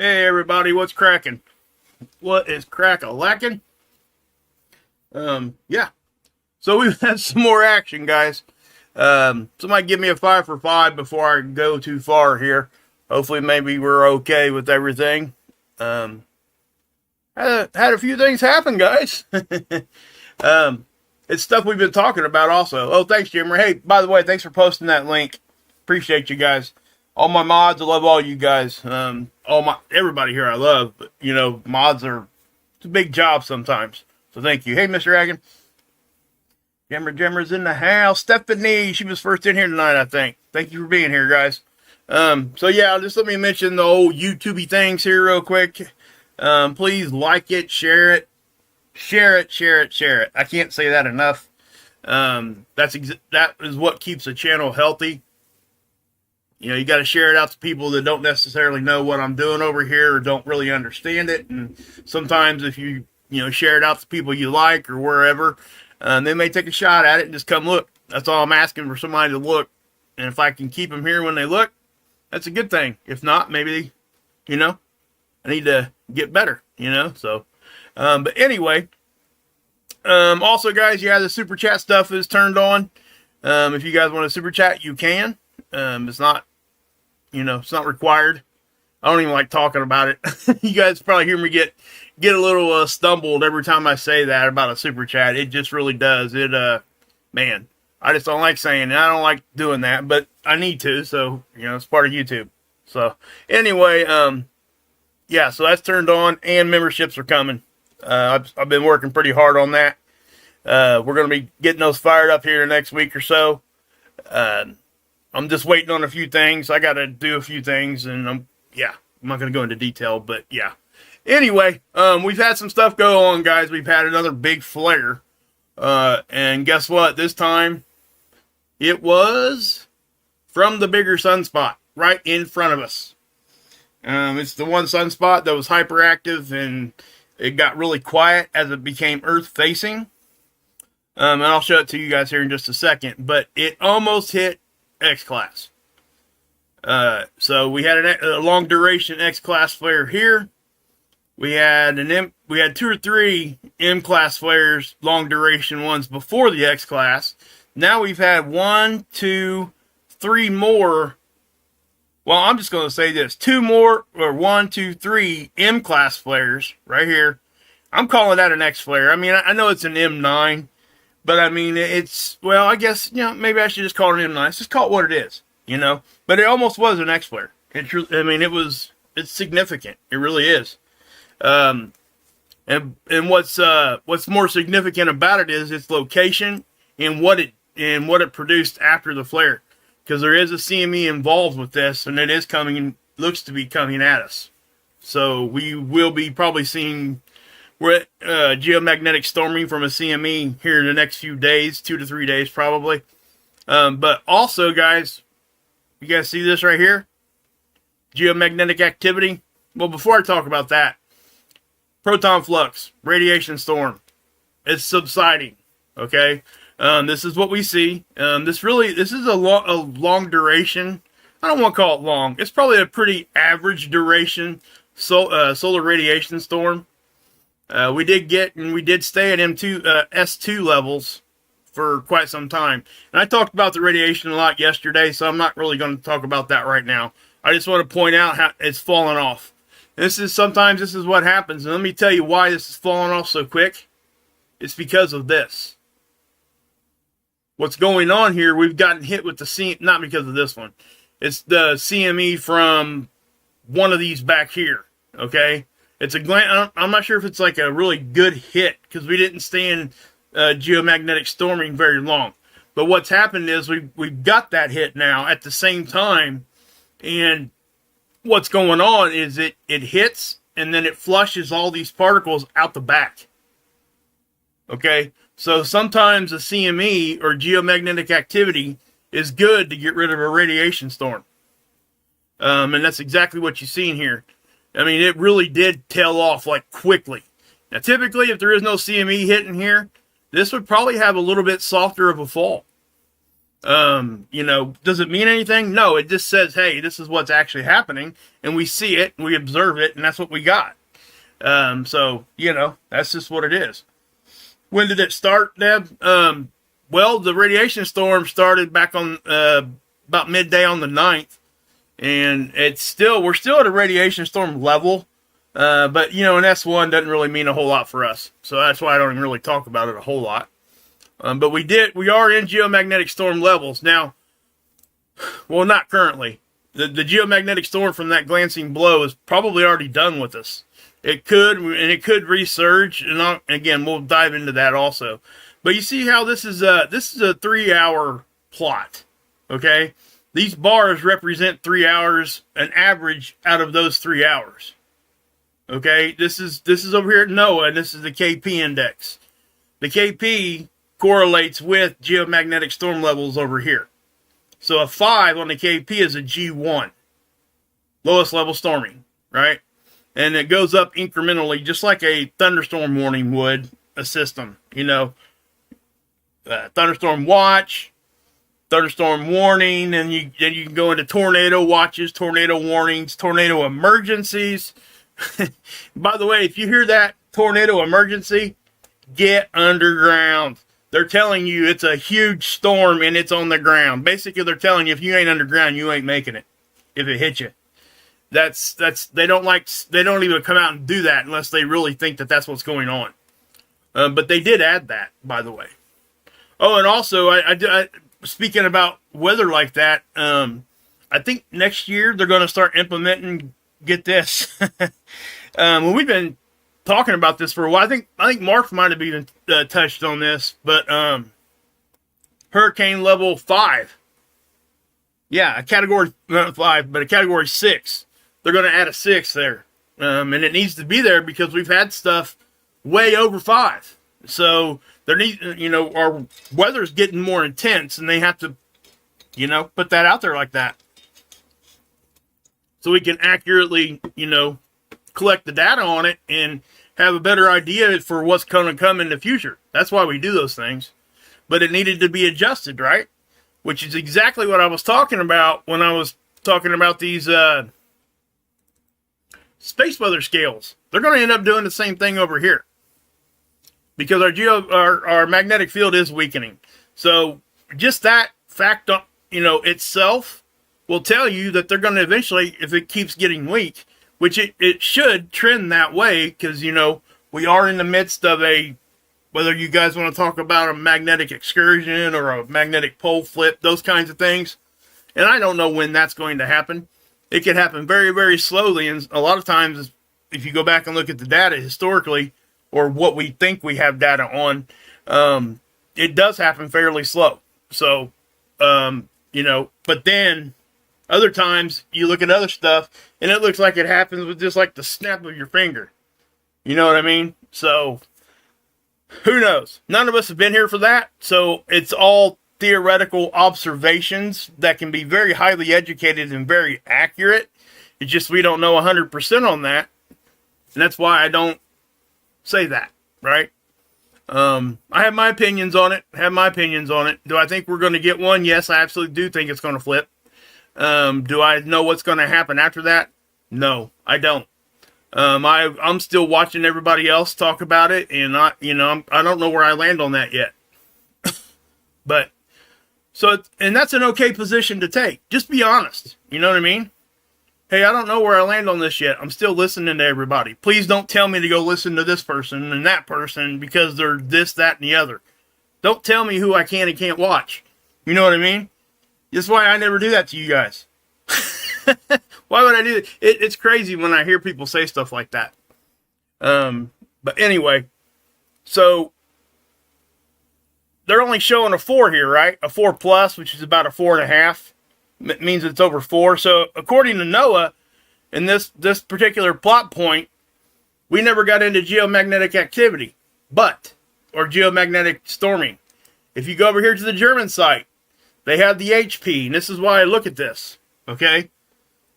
Hey everybody, what's cracking? What is crack-a-lacking? Yeah. So we've had some more action, guys. Somebody give me a 5 for 5 before I go too far here. Hopefully maybe we're okay with everything. Had a few things happen, guys. It's stuff we've been talking about also. Oh, thanks, Jimmer. Hey, by the way, thanks for posting that link. Appreciate you guys. All my mods, I love all you guys. Everybody here I love, but, you know, mods it's a big job sometimes. So thank you. Hey, Mr. Hagen. Jimmer's in the house. Stephanie, she was first in here tonight, I think. Thank you for being here, guys. So yeah, just let me mention the old YouTube things here real quick. Please like it, share it. Share it. I can't say that enough. That is what keeps the channel healthy. You know, you got to share it out to people that don't necessarily know what I'm doing over here or don't really understand it. And sometimes if you share it out to people you like or wherever, they may take a shot at it and just come look. That's all I'm asking, for somebody to look. And if I can keep them here when they look, that's a good thing. If not, maybe, I need to get better, so. But anyway, also guys, yeah, the super chat stuff is turned on. If you guys want to super chat, you can. It's not, it's not required. I don't even like talking about it. You guys probably hear me get a little stumbled every time I say that about a super chat. It just really does. Man, I just don't like saying it. I don't like doing that, but I need to. So, it's part of YouTube. So anyway, yeah, so that's turned on and memberships are coming. I've been working pretty hard on that. We're going to be getting those fired up here the next week or so. I'm just waiting on a few things. I got to do a few things, and I'm not going to go into detail, but yeah. Anyway, we've had some stuff go on, guys. We've had another big flare. And guess what? This time, it was from the bigger sunspot right in front of us. It's the one sunspot that was hyperactive, and it got really quiet as it became Earth-facing. And I'll show it to you guys here in just a second. But it almost hit X-class. So we had a long duration X-class flare here. We had 2 or 3 M-class flares, long duration ones before the X-class. Now we've had 1, 2, 3 more. Well, I'm just going to say this. 2 more, or 1, 2, 3 M-class flares right here. I'm calling that an X flare. I mean, I know it's an M9, but I mean, well, I guess, maybe I should just call it an M9. Let's just call it what it is, But it almost was an X flare. It's significant. It really is. And what's more significant about it is its location and what it produced after the flare. Because there is a CME involved with this, and it is looks to be coming at us. So we will be probably seeing geomagnetic storming from a CME here in the next few days, 2 to 3 days probably. But also, guys, you guys see this right here? Geomagnetic activity. Well, before I talk about that, proton flux, radiation storm, it's subsiding, okay? This is what we see. This is a long duration. I don't want to call it long. It's probably a pretty average duration solar radiation storm. We did stay at S2 levels for quite some time. And I talked about the radiation a lot yesterday, so I'm not really going to talk about that right now. I just want to point out how it's fallen off. Sometimes this is what happens. And let me tell you why this is falling off so quick. It's because of this. What's going on here, we've gotten hit with not because of this one. It's the CME from one of these back here, okay? I'm not sure if it's like a really good hit, because we didn't stay in geomagnetic storming very long. But what's happened is we've got that hit now at the same time, and what's going on is it hits, and then it flushes all these particles out the back. Okay? So sometimes a CME, or geomagnetic activity, is good to get rid of a radiation storm. And that's exactly what you've seen here. I mean, it really did tail off like quickly. Now, typically, if there is no CME hitting here, this would probably have a little bit softer of a fall. You know, does it mean anything? No, it just says, hey, this is what's actually happening, and we see it, we observe it, and that's what we got. So, you know, that's just what it is. When did it start, Deb? Well, the radiation storm started back on about midday on the 9th, and we're still at a radiation storm level, but, you know, an S1 doesn't really mean a whole lot for us, so that's why I don't even really talk about it a whole lot. But we are in geomagnetic storm levels. Now, well, not currently. The geomagnetic storm from that glancing blow is probably already done with us. It could resurge, and again, we'll dive into that also. But you see how this is a 3-hour plot, okay? These bars represent 3 hours, an average out of those 3 hours. Okay, this is over here at NOAA, and this is the KP index. The KP correlates with geomagnetic storm levels over here. So a 5 on the KP is a G1, lowest level storming, right? And it goes up incrementally, just like a thunderstorm warning would a system. You know, thunderstorm watch, thunderstorm warning, and you can go into tornado watches, tornado warnings, tornado emergencies. By the way, if you hear that tornado emergency, get underground. They're telling you it's a huge storm and it's on the ground. Basically, they're telling you if you ain't underground, you ain't making it if it hits you. They don't even come out and do that unless they really think that that's what's going on. But they did add that, by the way. Oh, and also, I speaking about weather like that, I think next year they're going to start implementing. Get this. Well, we've been talking about this for a while. I think Mark might have even touched on this, but hurricane level 5. Yeah, a category not 5, but a category 6. They're going to add a 6 there, and it needs to be there because we've had stuff way over 5. So our weather's getting more intense, and they have to, put that out there like that, so we can accurately, collect the data on it and have a better idea for what's going to come in the future. That's why we do those things. But it needed to be adjusted, right? Which is exactly what I was talking about when I was talking about these space weather scales. They're going to end up doing the same thing over here because our magnetic field is weakening. So just that fact, itself will tell you that they're going to eventually, if it keeps getting weak, which it should trend that way, because, we are in the midst of whether you guys want to talk about a magnetic excursion or a magnetic pole flip, those kinds of things. And I don't know when that's going to happen. It could happen very, very slowly. And a lot of times, if you go back and look at the data historically, or what we think we have data on, it does happen fairly slow. So, but then other times you look at other stuff and it looks like it happens with just like the snap of your finger. You know what I mean? So who knows? None of us have been here for that. So it's all theoretical observations that can be very highly educated and very accurate. It's just we don't know 100% on that. And that's why I don't say that, right? I have my opinions on it. Do I think we're going to get one? Yes, I absolutely do think it's going to flip. Do I know what's going to happen after that? No, I don't. I'm still watching everybody else talk about it, and I don't know where I land on that yet. But and that's an okay position to take. Just be honest. You know what I mean? Hey, I don't know where I land on this yet. I'm still listening to everybody. Please don't tell me to go listen to this person and that person because they're this, that, and the other. Don't tell me who I can and can't watch. You know what I mean? That's why I never do that to you guys. Why would I do that? It's crazy when I hear people say stuff like that. But anyway, so they're only showing a 4 here, right? A 4 plus, which is about a 4.5. It means it's over 4. So according to NOAA, in this particular plot point, we never got into geomagnetic activity, or geomagnetic storming. If you go over here to the German site, they have the HP, and this is why I look at this, okay?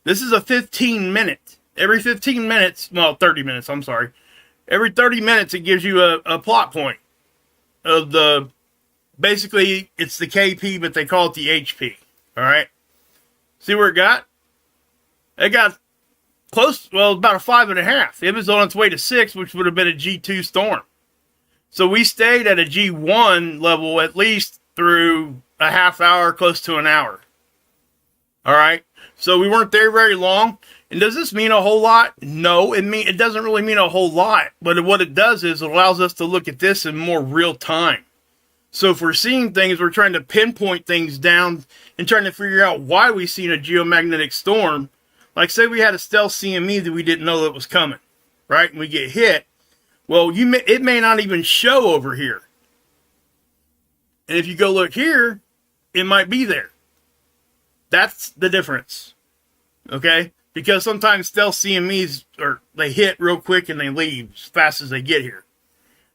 This is a 15-minute. Every 15 minutes, 30 minutes, I'm sorry. Every 30 minutes, it gives you a plot point of the basically it's the KP, but they call it the HP. All right. See where it got? It got close, well, about a 5.5. It was on its way to 6, which would have been a G2 storm. So we stayed at a G1 level at least through a half hour, close to an hour. All right. So we weren't there very long. And does this mean a whole lot? No, it doesn't really mean a whole lot. But what it does is it allows us to look at this in more real time. So if we're seeing things, we're trying to pinpoint things down and trying to figure out why we seen a geomagnetic storm. Like say we had a stealth CME that we didn't know that was coming, right? And we get hit. Well, it may not even show over here. And if you go look here, it might be there. That's the difference. Okay? Because sometimes stealth CMEs, they hit real quick and they leave as fast as they get here.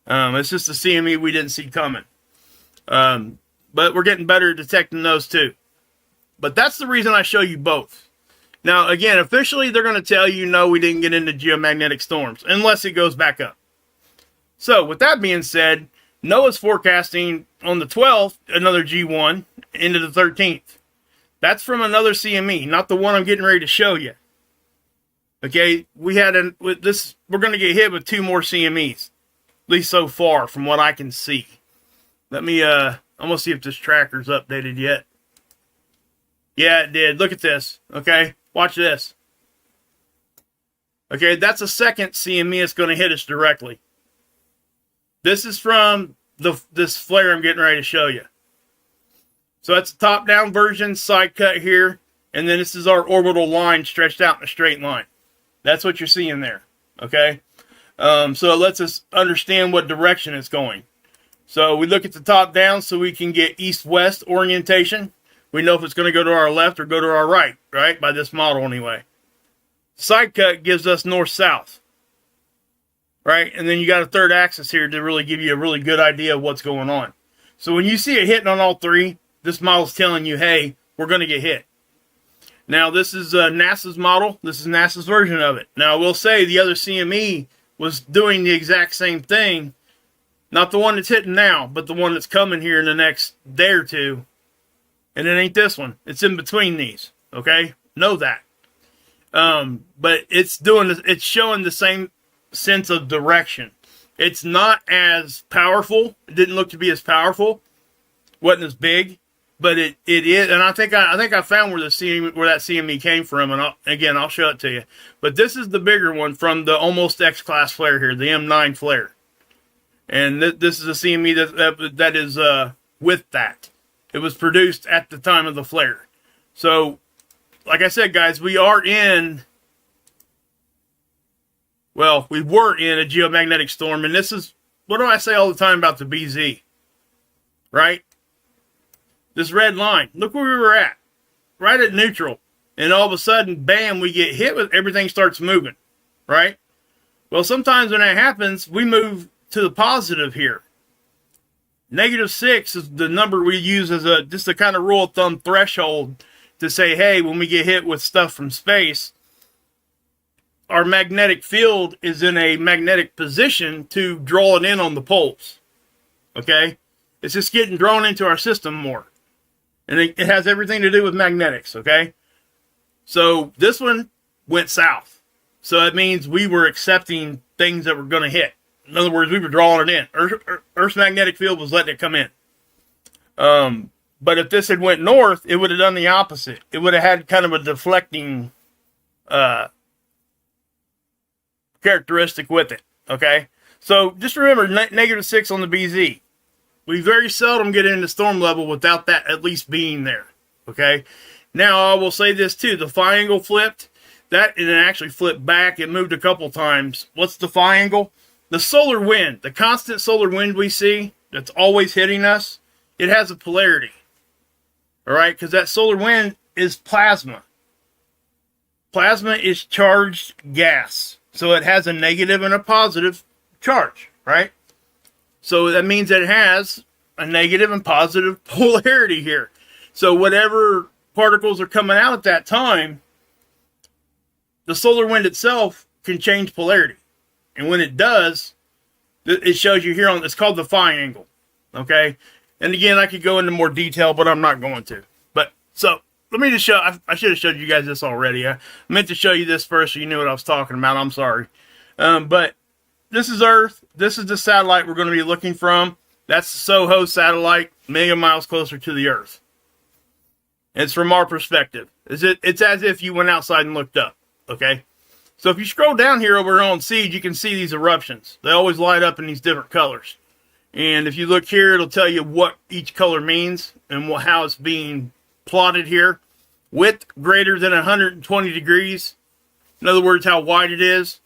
It's just a CME we didn't see coming. But we're getting better at detecting those too. But that's the reason I show you both. Now, again, officially, they're going to tell you, no, we didn't get into geomagnetic storms, unless it goes back up. So, with that being said, NOAA's forecasting on the 12th, another G1, into the 13th. That's from another CME, not the one I'm getting ready to show you. Okay, we're going to get hit with 2 more CMEs, at least so far, from what I can see. Let me, I'm going to see if this tracker's updated yet. Yeah, it did. Look at this. Okay, watch this. Okay, that's a second CME that's going to hit us directly. This is from this flare I'm getting ready to show you. So that's a top-down version, side cut here, and then this is our orbital line stretched out in a straight line. That's what you're seeing there, okay? So it lets us understand what direction it's going. So we look at the top-down so we can get east-west orientation. We know if it's going to go to our left or go to our right, right? By this model anyway. Side cut gives us north-south. Right? And then you got a third axis here to really give you a really good idea of what's going on. So when you see it hitting on all 3, this model's telling you, hey, we're going to get hit. Now, this is NASA's model. This is NASA's version of it. Now, I will say the other CME was doing the exact same thing. Not the one that's hitting now, but the one that's coming here in the next day or two. And it ain't this one. It's in between these. Okay? Know that. But it's showing the same sense of direction. It's not as powerful. It didn't look to be as powerful. Wasn't as big, but it is. And I think I found where that CME came from. And I'll show it to you. But this is the bigger one from the almost X-class flare here, the M9 flare. And this is a CME that is with that. It was produced at the time of the flare. So, like I said, guys, we were in a geomagnetic storm, and this is, what do I say all the time about the BZ? Right? This red line. Look where we were at. Right at neutral. And all of a sudden, bam, we get hit with, everything starts moving. Right? Well, sometimes when that happens, we move to the positive here. -6 is the number we use as just a kind of rule of thumb threshold to say, hey, when we get hit with stuff from space, our magnetic field is in a magnetic position to draw it in on the poles. Okay? It's just getting drawn into our system more. And it has everything to do with magnetics, okay? So this one went south. So that means we were accepting things that were going to hit. In other words, we were drawing it in. Earth's magnetic field was letting it come in. But if this had went north, it would have done the opposite. It would have had kind of a deflecting characteristic with it. Okay? So just remember, -6 on the BZ. We very seldom get into storm level without that at least being there. Okay? Now, I will say this too. The phi angle flipped. It actually flipped back. It moved a couple times. What's the phi angle? The solar wind, the constant solar wind we see that's always hitting us, it has a polarity. All right? Because that solar wind is plasma. Plasma is charged gas. So it has a negative and a positive charge, right? So that means that it has a negative and positive polarity here. So whatever particles are coming out at that time, the solar wind itself can change polarity. And when it does, it shows you here on, it's called the phi angle. Okay? And again, I could go into more detail, but I'm not going to. But so let me just show. I should have showed you guys this already. I meant to show you this first so you knew what I was talking about. I'm sorry. But this is Earth. This is the satellite we're going to be looking from. That's the SOHO satellite, a million miles closer to the Earth. It's from our perspective. It's as if you went outside and looked up. Okay? So if you scroll down here over on Seed, you can see these eruptions. They always light up in these different colors. And if you look here, it'll tell you what each color means and how it's being plotted here. Width greater than 120 degrees. In other words, how wide it is.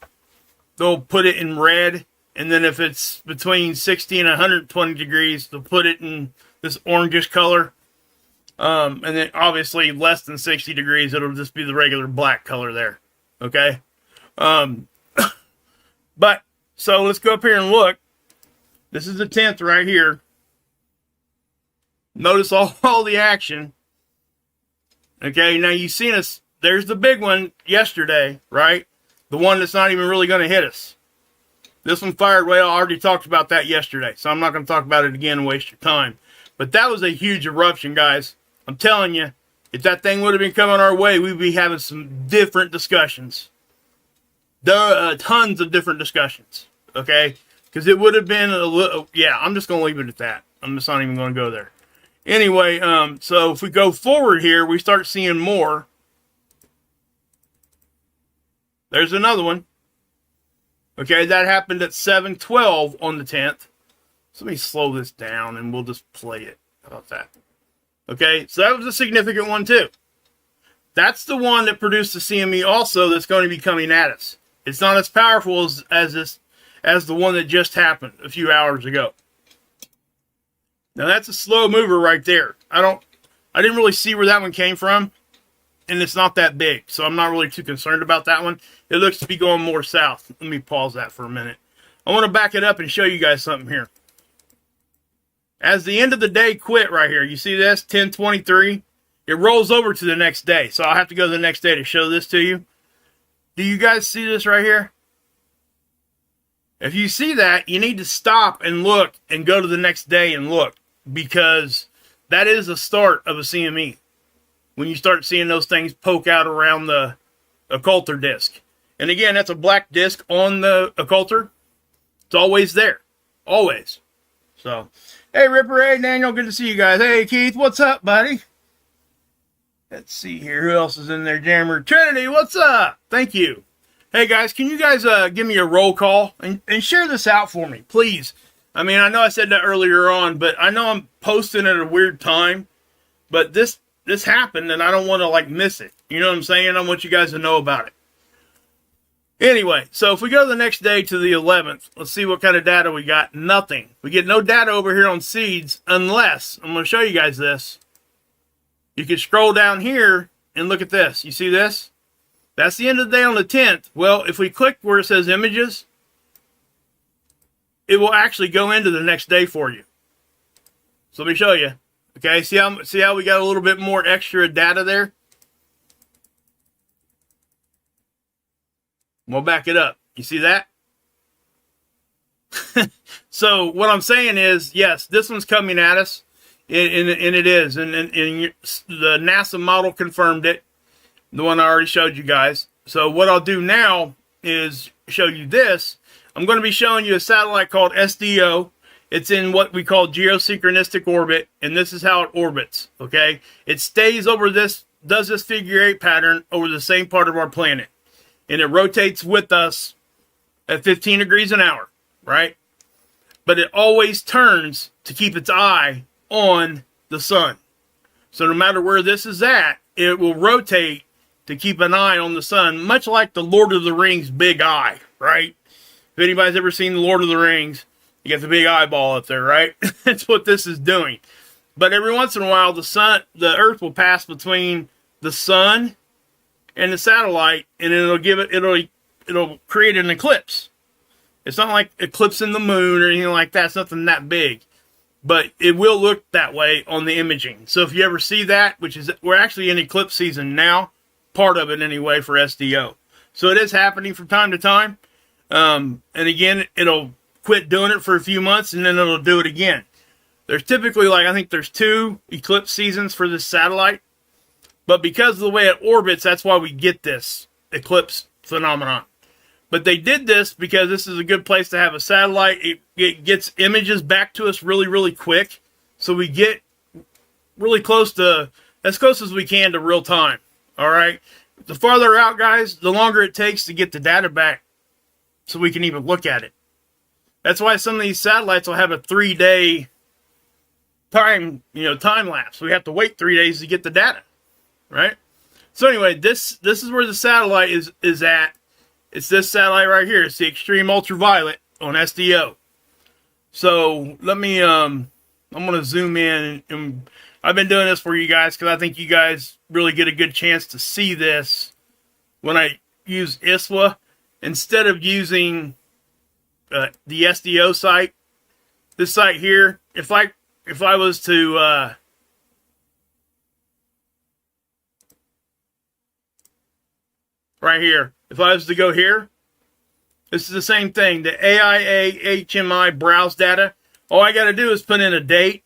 They'll put it in red. And then if it's between 60 and 120 degrees, they'll put it in this orangish color. And then obviously less than 60 degrees, it'll just be the regular black color there. Okay? But, so let's go up here and look. This is the 10th right here. Notice all the action. Okay, now you've seen us. There's the big one yesterday, right? The one that's not even really going to hit us. This one fired well. I already talked about that yesterday, so I'm not going to talk about it again and waste your time. But that was a huge eruption, guys. I'm telling you, if that thing would have been coming our way, we'd be having some different discussions. Tons of different discussions, okay? Because it would have been a little, yeah, I'm just going to leave it at that. I'm just not even going to go there. Anyway, so if we go forward here, we start seeing more. There's another one. Okay, that happened at 7:12 on the 10th. So let me slow this down and we'll just play it. How about that? Okay, so that was a significant one too. That's the one that produced the CME also that's going to be coming at us. It's not as powerful as the one that just happened a few hours ago. Now that's a slow mover right there. I didn't really see where that one came from, and it's not that big, so I'm not really too concerned about that one. It looks to be going more south. Let me pause that for a minute. I want to back it up and show you guys something here. As the end of the day quit right here, you see this, 10:23? It rolls over to the next day, so I'll have to go to the next day to show this to you. Do you guys see this right here? If you see that, you need to stop and look and go to the next day and look, because that is the start of a CME. When you start seeing those things poke out around the occulter disc. And again, that's a black disc on the occulter. It's always there. Always. So, hey Ripper, hey Daniel, good to see you guys. Hey Keith, what's up, buddy? Let's see here. Who else is in there? Jammer. Trinity, what's up? Thank you. Hey guys, can you guys give me a roll call and share this out for me, please? I mean, I know I said that earlier on, but I know I'm posting at a weird time, but this happened and I don't want to like miss it. You know what I'm saying? I want you guys to know about it. Anyway, so if we go the next day to the 11th, let's see what kind of data we got. Nothing. We get no data over here on Seeds unless, I'm going to show you guys this. You can scroll down here and look at this. You see this? That's the end of the day on the 10th. Well, if we click where it says images, it will actually go into the next day for you. So let me show you. Okay, see how we got a little bit more extra data there? We'll back it up. You see that? So what I'm saying is, yes, this one's coming at us, and it is. And the NASA model confirmed it, the one I already showed you guys. So what I'll do now is show you this. I'm going to be showing you a satellite called SDO. It's in what we call geosynchronistic orbit, and this is how it orbits, okay? It stays over this, does this figure 8 pattern over the same part of our planet. And it rotates with us at 15 degrees an hour, right? But it always turns to keep its eye on the sun. So no matter where this is at, it will rotate to keep an eye on the sun, much like the Lord of the Rings big eye, right? If anybody's ever seen the Lord of the Rings, you got the big eyeball up there, right? That's what this is doing. But every once in a while, the Earth will pass between the sun and the satellite, and it'll create an eclipse. It's not like eclipsing the moon or anything like that. It's nothing that big, but it will look that way on the imaging. So if you ever see that, we're actually in eclipse season now, part of it anyway for SDO. So it is happening from time to time. And again, it'll quit doing it for a few months and then it'll do it again. There's typically, like, I think there's 2 eclipse seasons for this satellite. But because of the way it orbits, that's why we get this eclipse phenomenon. But they did this because this is a good place to have a satellite. It gets images back to us really, really quick. So we get really close to, as close as we can to real time. All right. The farther out, guys, the longer it takes to get the data back so we can even look at it. That's why some of these satellites will have a 3-day time lapse. We have to wait 3 days to get the data, right? So anyway, this is where the satellite is at. It's this satellite right here. It's the extreme ultraviolet on SDO. So let me, I'm going to zoom in, and I've been doing this for you guys because I think you guys really get a good chance to see this when I use ISWA instead of using the SDO site. This site here, if I was to right here, if I was to go here, this is the same thing. The AIA HMI browse data. All I got to do is put in a date.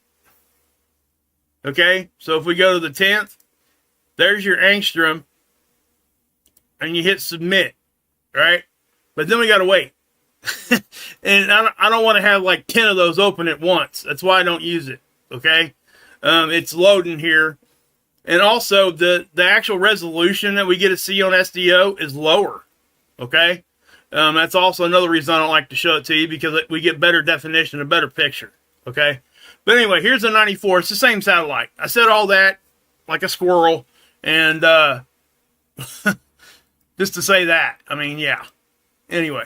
Okay, so if we go to the 10th, there's your angstrom, and you hit submit, right? But then we got to wait. And I don't want to have like 10 of those open at once. That's why I don't use it, okay? It's loading here. And also, the actual resolution that we get to see on SDO is lower, okay? That's also another reason I don't like to show it to you, because we get better definition, a better picture, okay? But anyway, here's the 94. It's the same satellite. I said all that like a squirrel, and just to say that. I mean, yeah. Anyway.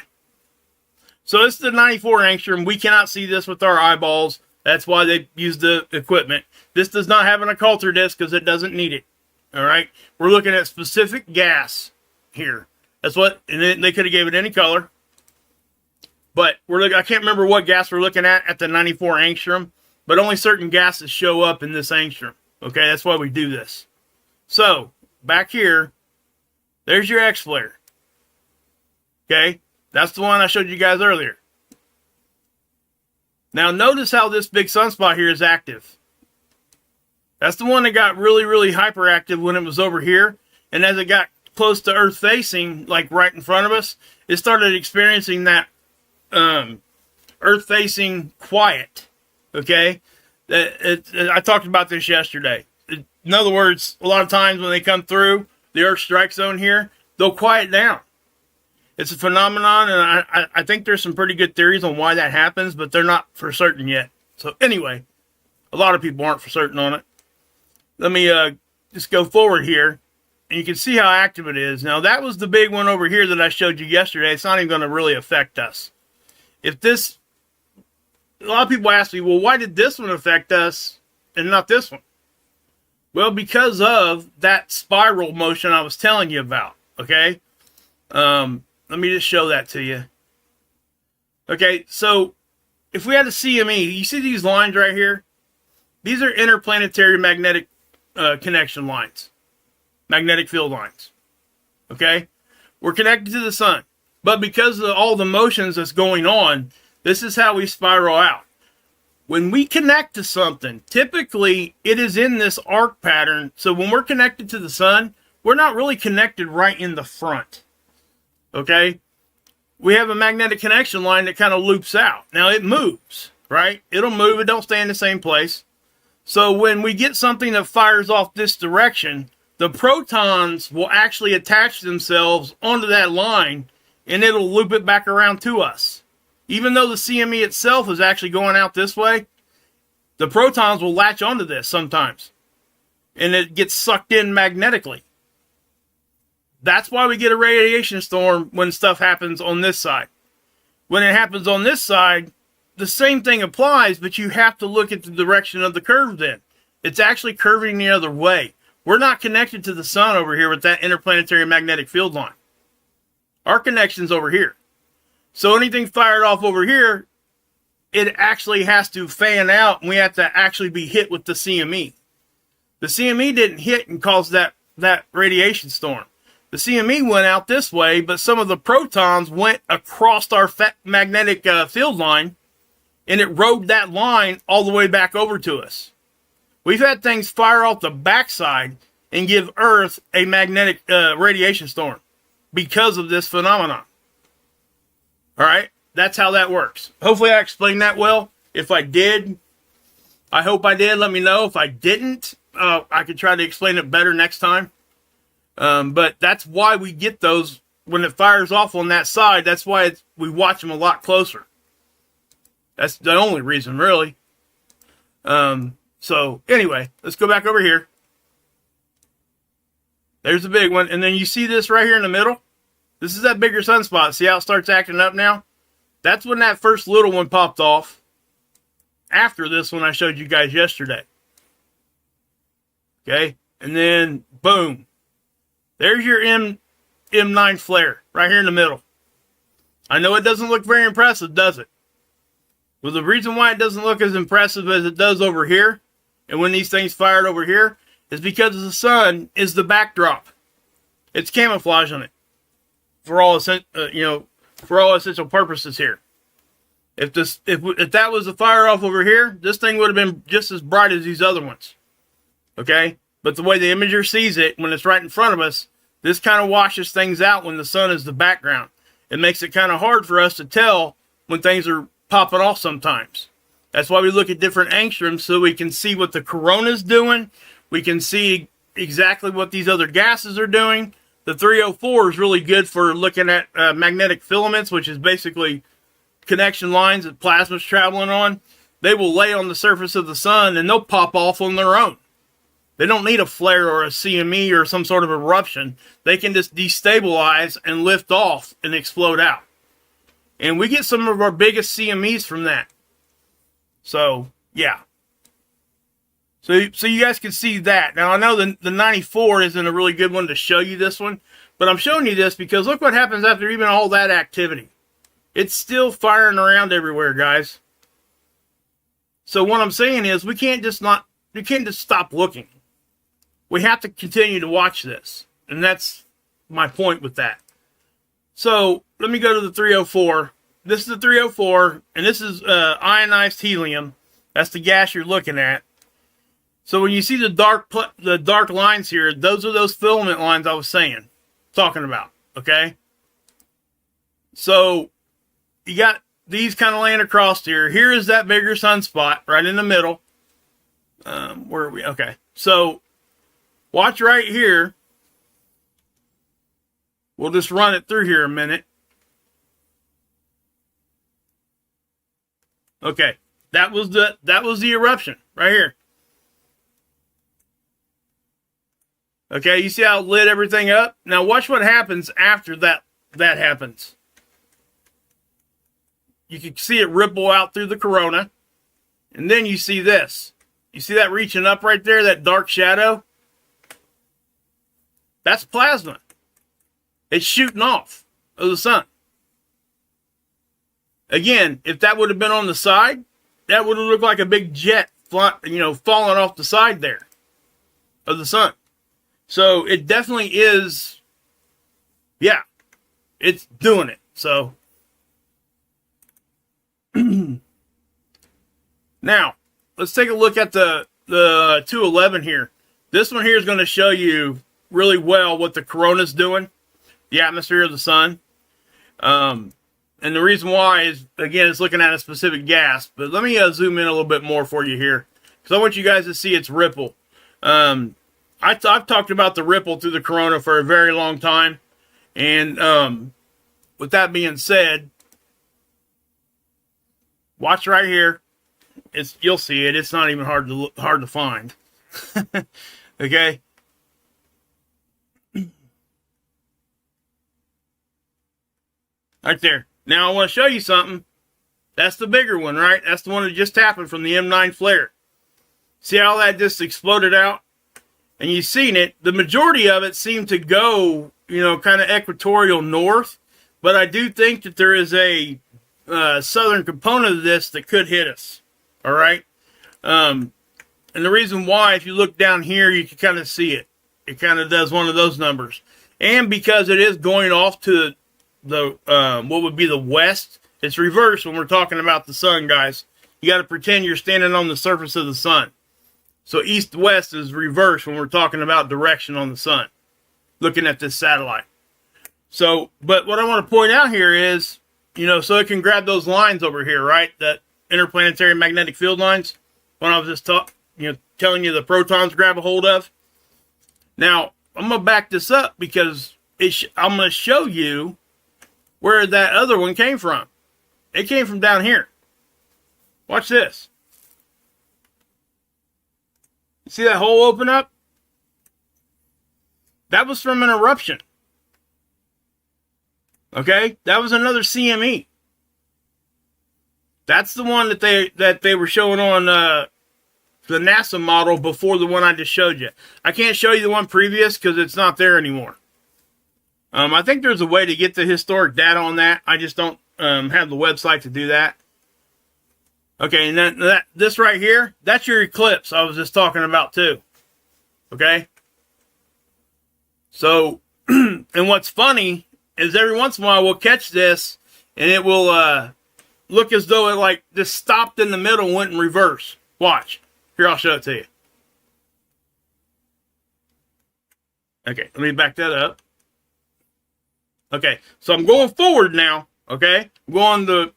So this is the 94 angstrom. We cannot see this with our eyeballs. That's why they use the equipment. This does not have an occulter disc because it doesn't need it. All right? We're looking at specific gas here. That's what, and they could have gave it any color. But I can't remember what gas we're looking at the 94 angstrom. But only certain gases show up in this angstrom. Okay, that's why we do this. So, back here, there's your X-flare. Okay, that's the one I showed you guys earlier. Now, notice how this big sunspot here is active. That's the one that got really, really hyperactive when it was over here. And as it got close to Earth facing, like right in front of us, it started experiencing that Earth facing quiet. Okay, I talked about this yesterday. In other words, a lot of times when they come through the Earth strike zone here, they'll quiet down. It's a phenomenon, and I think there's some pretty good theories on why that happens, but they're not for certain yet. So anyway, a lot of people aren't for certain on it. Let me just go forward here, and you can see how active it is. Now, that was the big one over here that I showed you yesterday. It's not even going to really affect us. A lot of people ask me, well, why did this one affect us and not this one? Well, because of that spiral motion I was telling you about, okay? Let me just show that to you. Okay, so if we had a CME, you see these lines right here? These are interplanetary magnetic connection lines, magnetic field lines, okay? We're connected to the sun, but because of all the motions that's going on, this is how we spiral out. When we connect to something, typically it is in this arc pattern. So when we're connected to the sun, we're not really connected right in the front. Okay? We have a magnetic connection line that kind of loops out. Now it moves, right? It'll move. It don't stay in the same place. So when we get something that fires off this direction, the protons will actually attach themselves onto that line, and it'll loop it back around to us. Even though the CME itself is actually going out this way, the protons will latch onto this sometimes. And it gets sucked in magnetically. That's why we get a radiation storm when stuff happens on this side. When it happens on this side, the same thing applies, but you have to look at the direction of the curve then. It's actually curving the other way. We're not connected to the sun over here with that interplanetary magnetic field line. Our connection's over here. So anything fired off over here, it actually has to fan out, and we have to actually be hit with the CME. The CME didn't hit and cause that radiation storm. The CME went out this way, but some of the protons went across our magnetic field line and it rode that line all the way back over to us. We've had things fire off the backside and give Earth a magnetic radiation storm because of this phenomenon. All right, that's how that works. Hopefully I explained that well. If I did, I hope I did. Let me know. If I didn't, I could try to explain it better next time. But that's why we get those when it fires off on that side. That's why we watch them a lot closer. That's the only reason, really. So anyway, let's go back over here. There's the big one. And then you see this right here in the middle? This is that bigger sunspot. See how it starts acting up now? That's when that first little one popped off. After this one I showed you guys yesterday. Okay? And then, boom. There's your M9 flare right here in the middle. I know it doesn't look very impressive, does it? Well, the reason why it doesn't look as impressive as it does over here, and when these things fired over here, is because the sun is the backdrop. It's camouflaging it for all essential purposes here. If that was a fire off over here, this thing would have been just as bright as these other ones. Okay? But the way the imager sees it when it's right in front of us, this kind of washes things out when the sun is the background. It makes it kind of hard for us to tell when things are popping off sometimes. That's why we look at different angstroms so we can see what the corona's doing. We can see exactly what these other gases are doing. The 304 is really good for looking at magnetic filaments, which is basically connection lines that plasma's traveling on. They will lay on the surface of the sun and they'll pop off on their own. They don't need a flare or a CME or some sort of eruption. They can just destabilize and lift off and explode out. And we get some of our biggest CMEs from that. So, yeah. So you guys can see that. Now, I know the 94 isn't a really good one to show you this one. But I'm showing you this because look what happens after even all that activity. It's still firing around everywhere, guys. So what I'm saying is we can't just stop looking. We have to continue to watch this. And that's my point with that. So let me go to the 304. This is the 304, and this is ionized helium. That's the gas you're looking at. So when you see the dark lines here, those are those filament lines I was talking about. Okay. So you got these kind of laying across here. Here is that bigger sunspot right in the middle. Where are we? Okay. So watch right here. We'll just run it through here a minute. Okay. That was the eruption right here. Okay, you see how it lit everything up? Now watch what happens after that happens. You can see it ripple out through the corona. And then you see this. You see that reaching up right there, that dark shadow? That's plasma. It's shooting off of the sun. Again, if that would have been on the side, that would have looked like a big jet falling off the side there of the sun. So it definitely is, yeah, it's doing it. So now let's take a look at the 211 here. This one here is going to show you really well what the corona's doing, the atmosphere of the sun. And the reason why is, again, it's looking at a specific gas. But let me zoom in a little bit more for you here, because I want you guys to see its ripple. I've talked about the ripple through the corona for a very long time. And with that being said, watch right here. You'll see it. It's not even hard to find. Okay? Right there. Now I want to show you something. That's the bigger one, right? That's the one that just happened from the M9 flare. See how that just exploded out? And you've seen it. The majority of it seemed to go, kind of equatorial north. But I do think that there is a southern component of this that could hit us. All right? And the reason why, if you look down here, you can kind of see it. It kind of does one of those numbers. And because it is going off to the what would be the west, it's reversed when we're talking about the sun, guys. you got to pretend you're standing on the surface of the sun. So east-west is reversed when we're talking about direction on the sun, looking at this satellite. So, but what I want to point out here is, so it can grab those lines over here, right? That interplanetary magnetic field lines, when I was just telling you the protons grab a hold of. Now, I'm going to back this up because I'm going to show you where that other one came from. It came from down here. Watch this. See that hole open up? That was from an eruption. Okay? That was another CME. That's the one that they were showing on the NASA model before the one I just showed you. I can't show you the one previous because it's not there anymore. I think there's a way to get the historic data on that. I just don't have the website to do that. Okay, and then this right here, that's your eclipse I was just talking about too. Okay? So, and what's funny is every once in a while we'll catch this and it will look as though it like just stopped in the middle and went in reverse. Watch. Here, I'll show it to you. Okay, let me back that up. Okay, so I'm going forward now. Okay? I'm going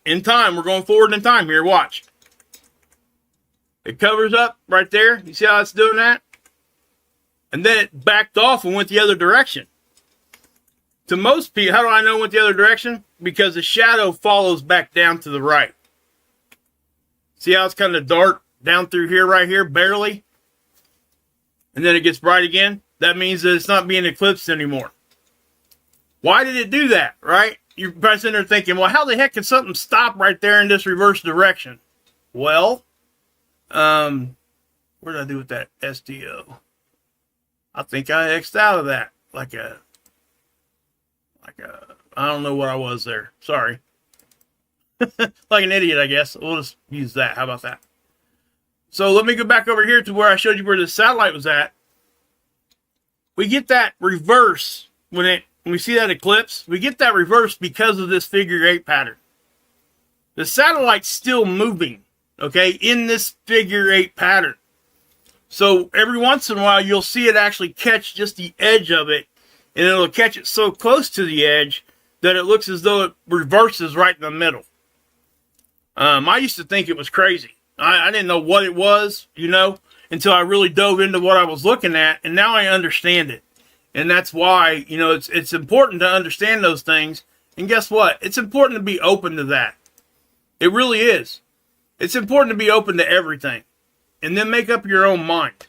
in time. We're going forward in time here. Watch. It covers up right there. You see how it's doing that? And then it backed off and went the other direction. To most people, how do I know it went the other direction? Because the shadow follows back down to the right. See how it's kind of dark down through here, right here, barely? And then it gets bright again? That means that it's not being eclipsed anymore. Why did it do that, right? You're probably sitting there thinking, well, how the heck could something stop right there in this reverse direction? Well, what did I do with that SDO? I think I X'd out of that. I don't know what I was there. Sorry. Like an idiot, I guess. We'll just use that. How about that? So let me go back over here to where I showed you where the satellite was at. We get that reverse when we see that eclipse. We get that reverse because of this figure 8 pattern. The satellite's still moving, okay, in this figure 8 pattern. So every once in a while, you'll see it actually catch just the edge of it, and it'll catch it so close to the edge that it looks as though it reverses right in the middle. I used to think it was crazy. I didn't know what it was, until I really dove into what I was looking at, and now I understand it. And that's why, it's important to understand those things. And guess what? It's important to be open to that. It really is. It's important to be open to everything. And then make up your own mind.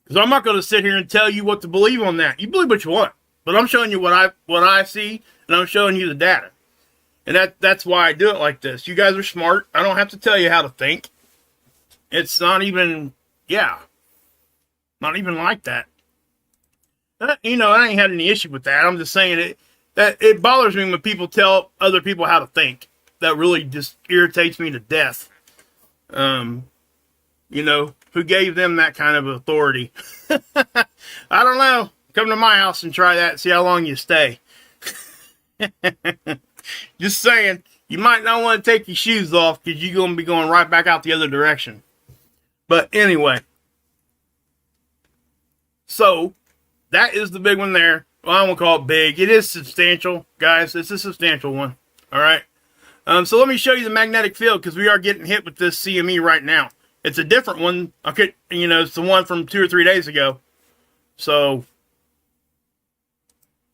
Because I'm not going to sit here and tell you what to believe on that. You believe what you want. But I'm showing you what I see, and I'm showing you the data. And that's why I do it like this. You guys are smart. I don't have to tell you how to think. It's not even, not even like that. I ain't had any issue with that. I'm just saying it bothers me when people tell other people how to think. That really just irritates me to death. Who gave them that kind of authority? I don't know. Come to my house and try that and see how long you stay. Just saying, you might not want to take your shoes off because you're going to be going right back out the other direction. But anyway. So, that is the big one there. Well, I won't call it big. It is substantial, guys. It's a substantial one. All right. So let me show you the magnetic field because we are getting hit with this CME right now. It's a different one. Okay, it's the one from 2 or 3 days ago. So,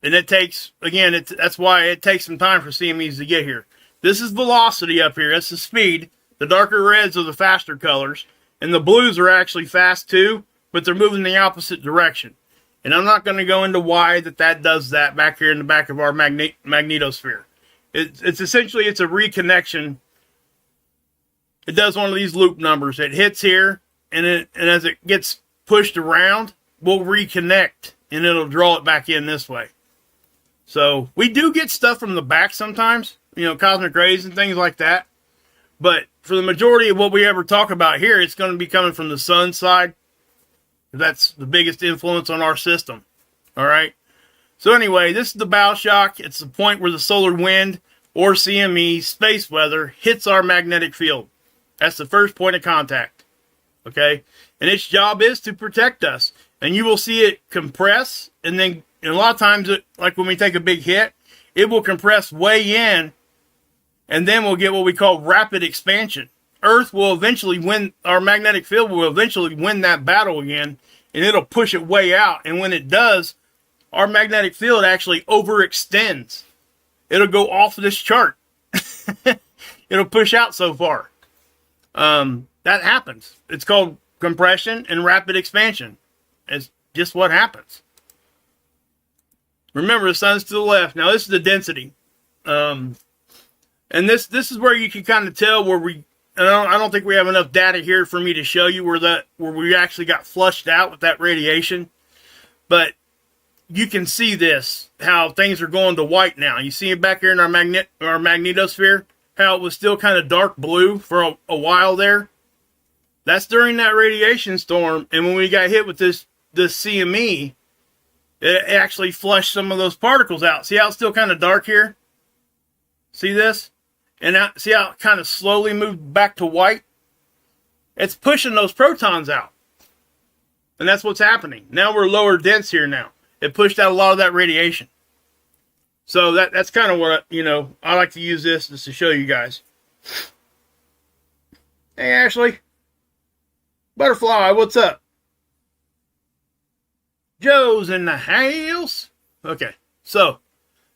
and it takes, again, that's why it takes some time for CMEs to get here. This is velocity up here. That's the speed. The darker reds are the faster colors. And the blues are actually fast too, but they're moving the opposite direction. And I'm not going to go into why that does that back here in the back of our magnetosphere. It's essentially, it's a reconnection. It does one of these loop numbers. It hits here, and as it gets pushed around, we'll reconnect, and it'll draw it back in this way. So we do get stuff from the back sometimes, cosmic rays and things like that. But for the majority of what we ever talk about here, it's going to be coming from the sun side. That's the biggest influence on our system. All right. So anyway, this is the bow shock. It's the point where the solar wind or CME, space weather, hits our magnetic field. That's the first point of contact. Okay? And its job is to protect us. And you will see it compress, and then a lot of times, like when we take a big hit, it will compress way in, and then we'll get what we call rapid expansion. Earth will eventually win, our magnetic field will eventually win that battle again, and it'll push it way out. And when it does, our magnetic field actually overextends. It'll go off this chart. It'll push out so far. That happens. It's called compression and rapid expansion. It's just what happens. Remember, the sun's to the left. Now, this is the density. And this is where you can kind of tell where I don't think we have enough data here for me to show you where we actually got flushed out with that radiation. But you can see this, how things are going to white now. You see it back here in our magnetosphere, how it was still kind of dark blue for a while there. That's during that radiation storm. And when we got hit with this CME, it actually flushed some of those particles out. See how it's still kind of dark here? See this? And now, see how it kind of slowly moved back to white? It's pushing those protons out. And that's what's happening. Now we're lower dense here now. It pushed out a lot of that radiation. So that's kind of what, I like to use this just to show you guys. Hey, Ashley. Butterfly, what's up? Joe's in the house. Okay, so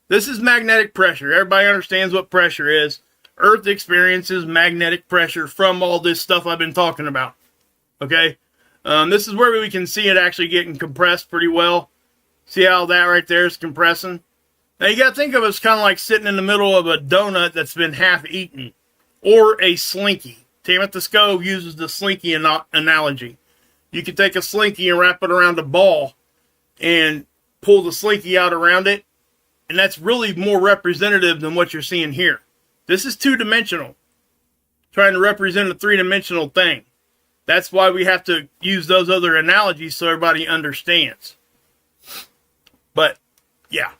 this is magnetic pressure. Everybody understands what pressure is. Earth experiences magnetic pressure from all this stuff I've been talking about. Okay, this is where we can see it actually getting compressed pretty well. See how that right there is compressing? Now you got to think of it as kind of like sitting in the middle of a donut that's been half eaten, or a slinky. Timothy Scove uses the slinky analogy. You can take a slinky and wrap it around a ball and pull the slinky out around it, and that's really more representative than what you're seeing here. This is two-dimensional, trying to represent a three-dimensional thing. That's why we have to use those other analogies so everybody understands. But, yeah.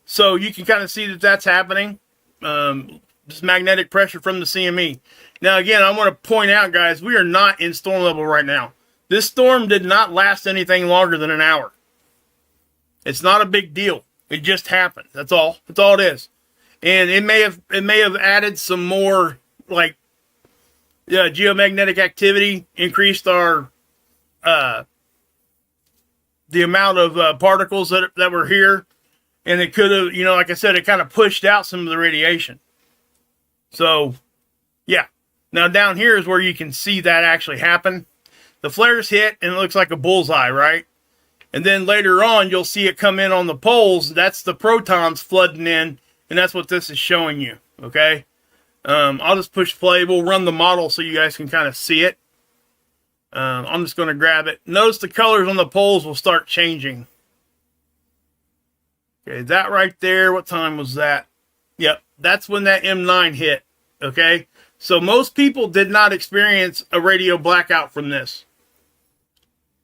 So you can kind of see that that's happening. This magnetic pressure from the CME. Now, again, I want to point out, guys, we are not in storm level right now. This storm did not last anything longer than an hour. It's not a big deal. It just happened. That's all. That's all it is. And it may have added some more, like, geomagnetic activity, increased our the amount of particles that were here, and it could have, like I said, it kind of pushed out some of the radiation. So, yeah. Now down here is where you can see that actually happen. The flares hit, and it looks like a bullseye, right? And then later on, you'll see it come in on the poles. That's the protons flooding in, and that's what this is showing you, okay? I'll just push play. We'll run the model so you guys can kind of see it. I'm just going to grab it. Notice the colors on the poles will start changing. Okay, that right there, what time was that? Yep, that's when that M9 hit, okay? So most people did not experience a radio blackout from this.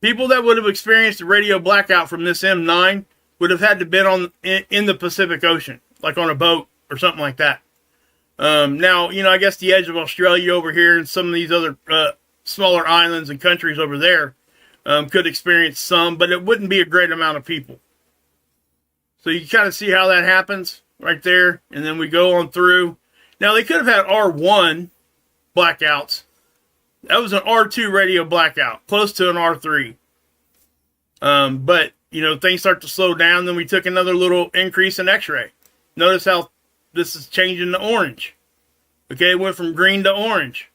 People that would have experienced a radio blackout from this M9 would have had to been in the Pacific Ocean, like on a boat or something like that. Now, I guess the edge of Australia over here and some of these other smaller islands and countries over there could experience some, but it wouldn't be a great amount of people. So you kind of see how that happens right there, and then we go on through. Now, they could have had R1 blackouts. That was an R2 radio blackout, close to an R3. But, things start to slow down. Then we took another little increase in X-ray. Notice how this is changing to orange. Okay, it went from green to orange.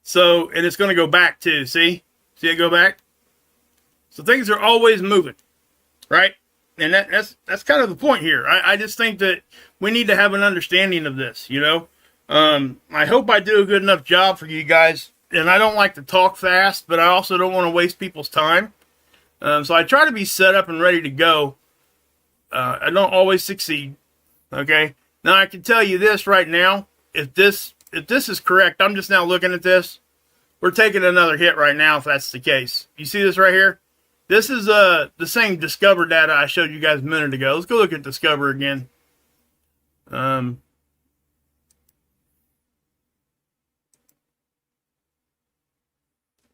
So, and it's going to go back too. See it go back? So things are always moving, right? And that's kind of the point here. I just think that we need to have an understanding of this, I hope I do a good enough job for you guys. And I don't like to talk fast, but I also don't want to waste people's time. So I try to be set up and ready to go. I don't always succeed. Okay. Now I can tell you this right now. If this is correct, I'm just now looking at this. We're taking another hit right now if that's the case. You see this right here? This is the same Discover data I showed you guys a minute ago. Let's go look at Discover again. Um,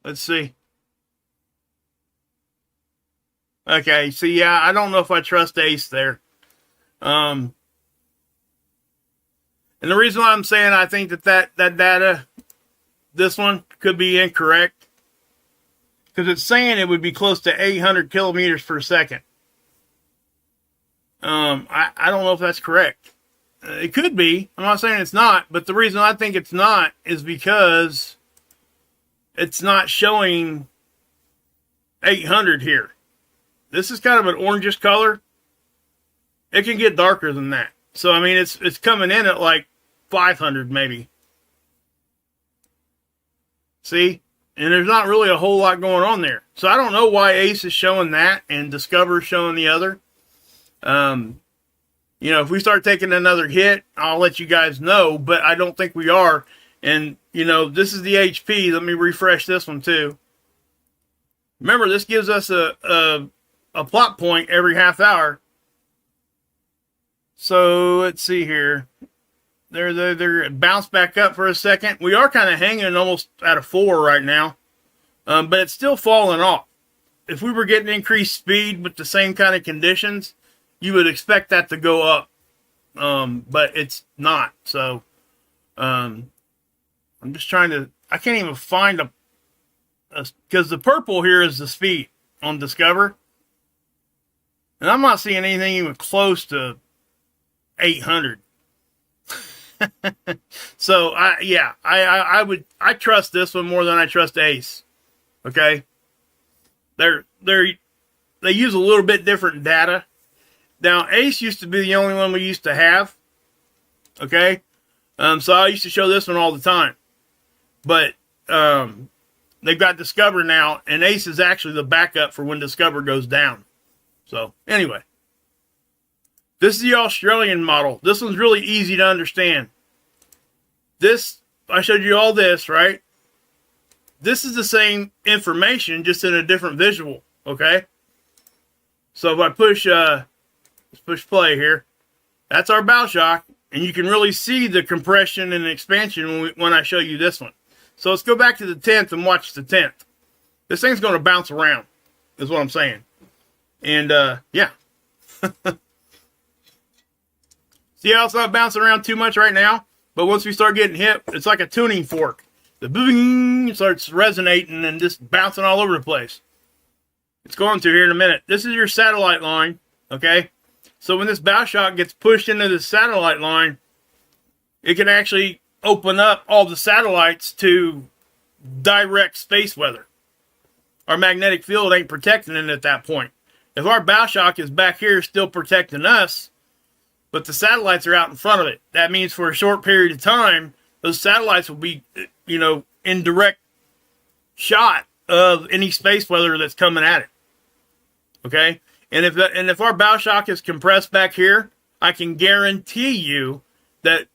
let's see. Okay, so yeah, I don't know if I trust Ace there. And the reason why I'm saying I think that data, this one, could be incorrect, because it's saying it would be close to 800 kilometers per second. I don't know if that's correct. It could be. I'm not saying it's not, but the reason I think it's not is because it's not showing 800 here. This is kind of an orangish color. It can get darker than that. So, I mean, it's coming in at like 500 maybe. See? And there's not really a whole lot going on there. So I don't know why Ace is showing that and Discover is showing the other. You know, if we start taking another hit, I'll let you guys know, but I don't think we are. And, you know, this is the HP. Let me refresh this one too. Remember, this gives us a plot point every half hour. So let's see here. They're bounced back up for a second. We are kind of hanging almost at a 4 right now, but it's still falling off. If we were getting increased speed with the same kind of conditions, you would expect that to go up, but it's not. So I'm just trying to. I can't even find a because the purple here is the speed on Discover, and I'm not seeing anything even close to 800. So I trust this one more than I trust Ace. Okay, they use a little bit different data. Now Ace used to be the only one we used to have. Okay, so I used to show this one all the time, but they've got Discover now, and Ace is actually the backup for when Discover goes down. So anyway. This is the Australian model. This one's really easy to understand. This, I showed you all this, right? This is the same information, just in a different visual, okay? So if I push, let's push play here. That's our bow shock, and you can really see the compression and expansion when I show you this one. So let's go back to the 10th and watch the 10th. This thing's going to bounce around, is what I'm saying. And, yeah. See how it's not bouncing around too much right now? But once we start getting hit, it's like a tuning fork. The boing starts resonating and just bouncing all over the place. It's going to here in a minute. This is your satellite line, okay? So when this bow shock gets pushed into the satellite line, it can actually open up all the satellites to direct space weather. Our magnetic field ain't protecting it at that point. If our bow shock is back here still protecting us, but the satellites are out in front of it, that means for a short period of time, those satellites will be, you know, in direct shot of any space weather that's coming at it. Okay? And if our bow shock is compressed back here, I can guarantee you that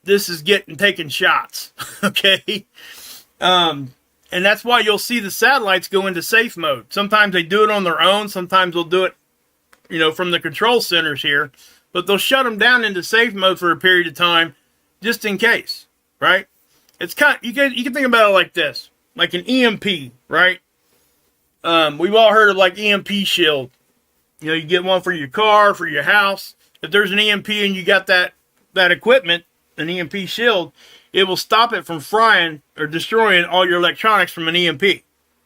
this is taking shots. Okay? And that's why you'll see the satellites go into safe mode. Sometimes they do it on their own. Sometimes they'll do it, you know, from the control centers here. But they'll shut them down into safe mode for a period of time, just in case, right? It's kind of, you can think about it like this, like an EMP, right? We've all heard of like EMP shield. You know, you get one for your car, for your house. If there's an EMP and you got that equipment, an EMP shield, it will stop it from frying or destroying all your electronics from an EMP,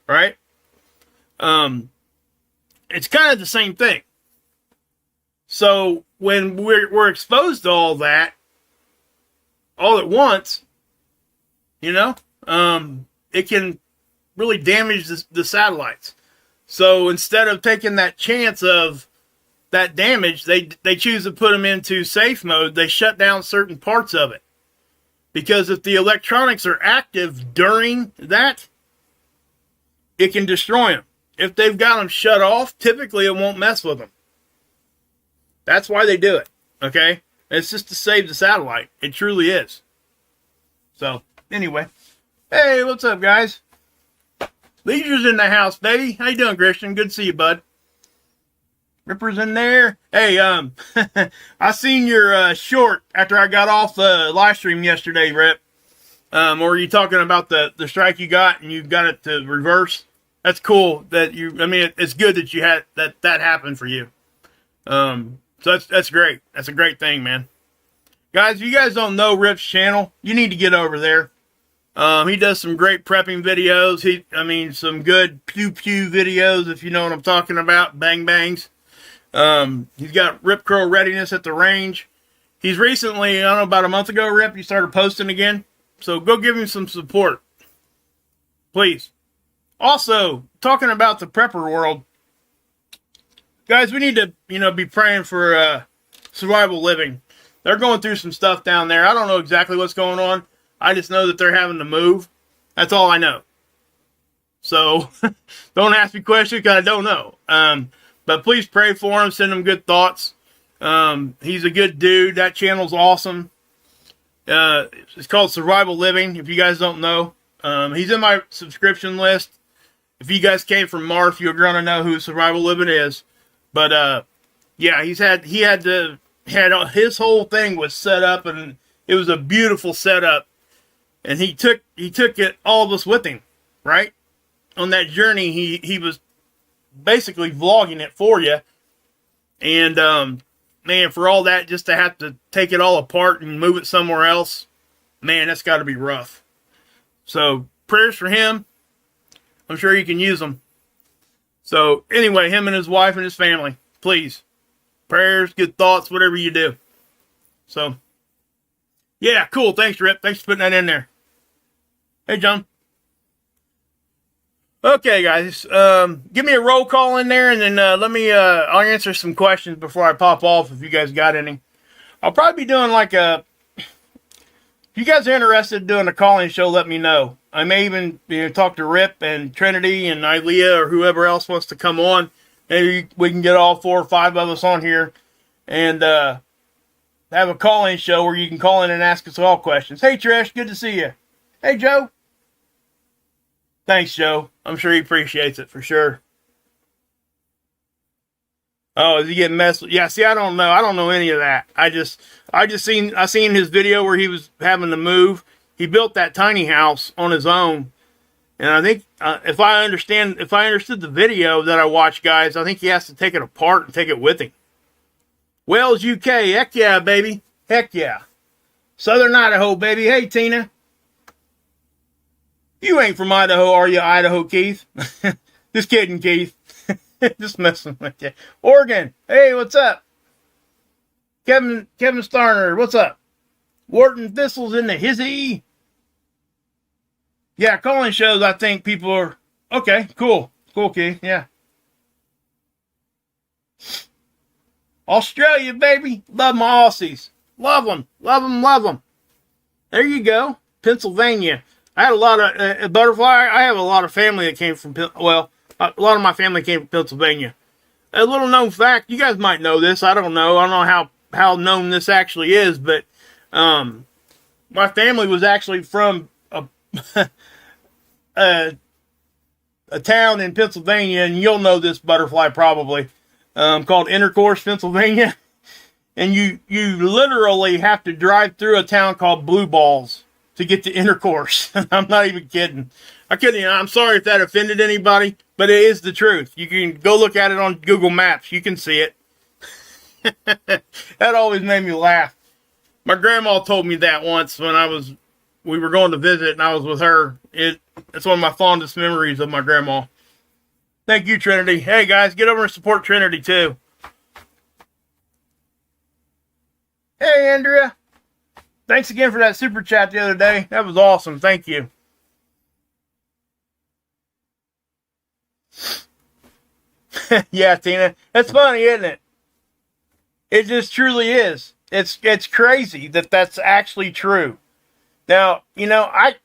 right? It's kind of the same thing. So when we're exposed to all that, all at once, you know, it can really damage the satellites. So instead of taking that chance of that damage, they choose to put them into safe mode. They shut down certain parts of it. Because if the electronics are active during that, it can destroy them. If they've got them shut off, typically it won't mess with them. That's why they do it, okay? It's just to save the satellite. It truly is. So, anyway. Hey, what's up, guys? Leisure's in the house, baby. How you doing, Christian? Good to see you, bud. Ripper's in there. Hey, I seen your short after I got off the live stream yesterday, Rip. Or were you talking about the strike you got and you got it to reverse? That's cool that you, I mean, it's good that you had that happened for you. So that's great. That's a great thing, man. Guys, if you guys don't know Rip's channel, you need to get over there. He does some great prepping videos. Some good pew-pew videos, if you know what I'm talking about. Bang-bangs. He's got Rip Curl Readiness at the range. He's recently, I don't know, about a month ago, Rip, he started posting again. So go give him some support. Please. Also, talking about the prepper world, guys, we need to, be praying for survival living. They're going through some stuff down there. I don't know exactly what's going on. I just know that they're having to move. That's all I know. So, don't ask me questions because I don't know. But please pray for him. Send him good thoughts. He's a good dude. That channel's awesome. It's called Survival Living, if you guys don't know. He's in my subscription list. If you guys came from Mars, you're going to know who Survival Living is. But, yeah, he had his whole thing was set up, and it was a beautiful setup. And he took it, all of us with him, right? On that journey, he was basically vlogging it for you. And, man, for all that, just to have to take it all apart and move it somewhere else, man, that's got to be rough. So, prayers for him. I'm sure you can use them. So, anyway, him and his wife and his family, please. Prayers, good thoughts, whatever you do. So, yeah, cool. Thanks, Rip. Thanks for putting that in there. Hey, John. Okay, guys. Give me a roll call in there, and then I'll answer some questions before I pop off if you guys got any. I'll probably be doing like if you guys are interested in doing a call-in show, let me know. I may even talk to Rip and Trinity and Ilea or whoever else wants to come on. Maybe we can get all 4 or 5 of us on here and have a call-in show where you can call in and ask us all questions. Hey, Trish, good to see you. Hey, Joe. Thanks, Joe. I'm sure he appreciates it for sure. Oh, is he getting messed with? Yeah, see, I don't know. I don't know any of that. I seen his video where he was having to move. He built that tiny house on his own. And I think if I understood the video that I watched, guys, I think he has to take it apart and take it with him. Wales, UK. Heck yeah, baby. Heck yeah. Southern Idaho, baby. Hey, Tina. You ain't from Idaho, are you, Idaho, Keith? Just kidding, Keith. Just messing with you. Oregon. Hey, what's up? Kevin Starner, what's up? Wharton Thistle's in the hizzy. Yeah, calling shows, I think people are... Okay, cool. Cool, Keith, yeah. Australia, baby. Love my Aussies. Love them. Love them, love them. There you go. Pennsylvania. I had a lot of... Butterfly, I have a lot of family that came from... Well, a lot of my family came from Pennsylvania. A little known fact, you guys might know this. I don't know. I don't know how known this actually is, but my family was actually from a town in Pennsylvania, and you'll know this, Butterfly, probably, called Intercourse, Pennsylvania. And you literally have to drive through a town called Blue Balls to get to Intercourse. I'm not even kidding. I'm sorry if that offended anybody, but it is the truth. You can go look at it on Google Maps. You can see it. That always made me laugh. My grandma told me that once when we were going to visit and I was with her. It's one of my fondest memories of my grandma. Thank you, Trinity. Hey, guys, get over and support Trinity, too. Hey, Andrea. Thanks again for that super chat the other day. That was awesome. Thank you. Yeah, Tina. That's funny, isn't it? It just truly is. It's crazy that that's actually true. Now, I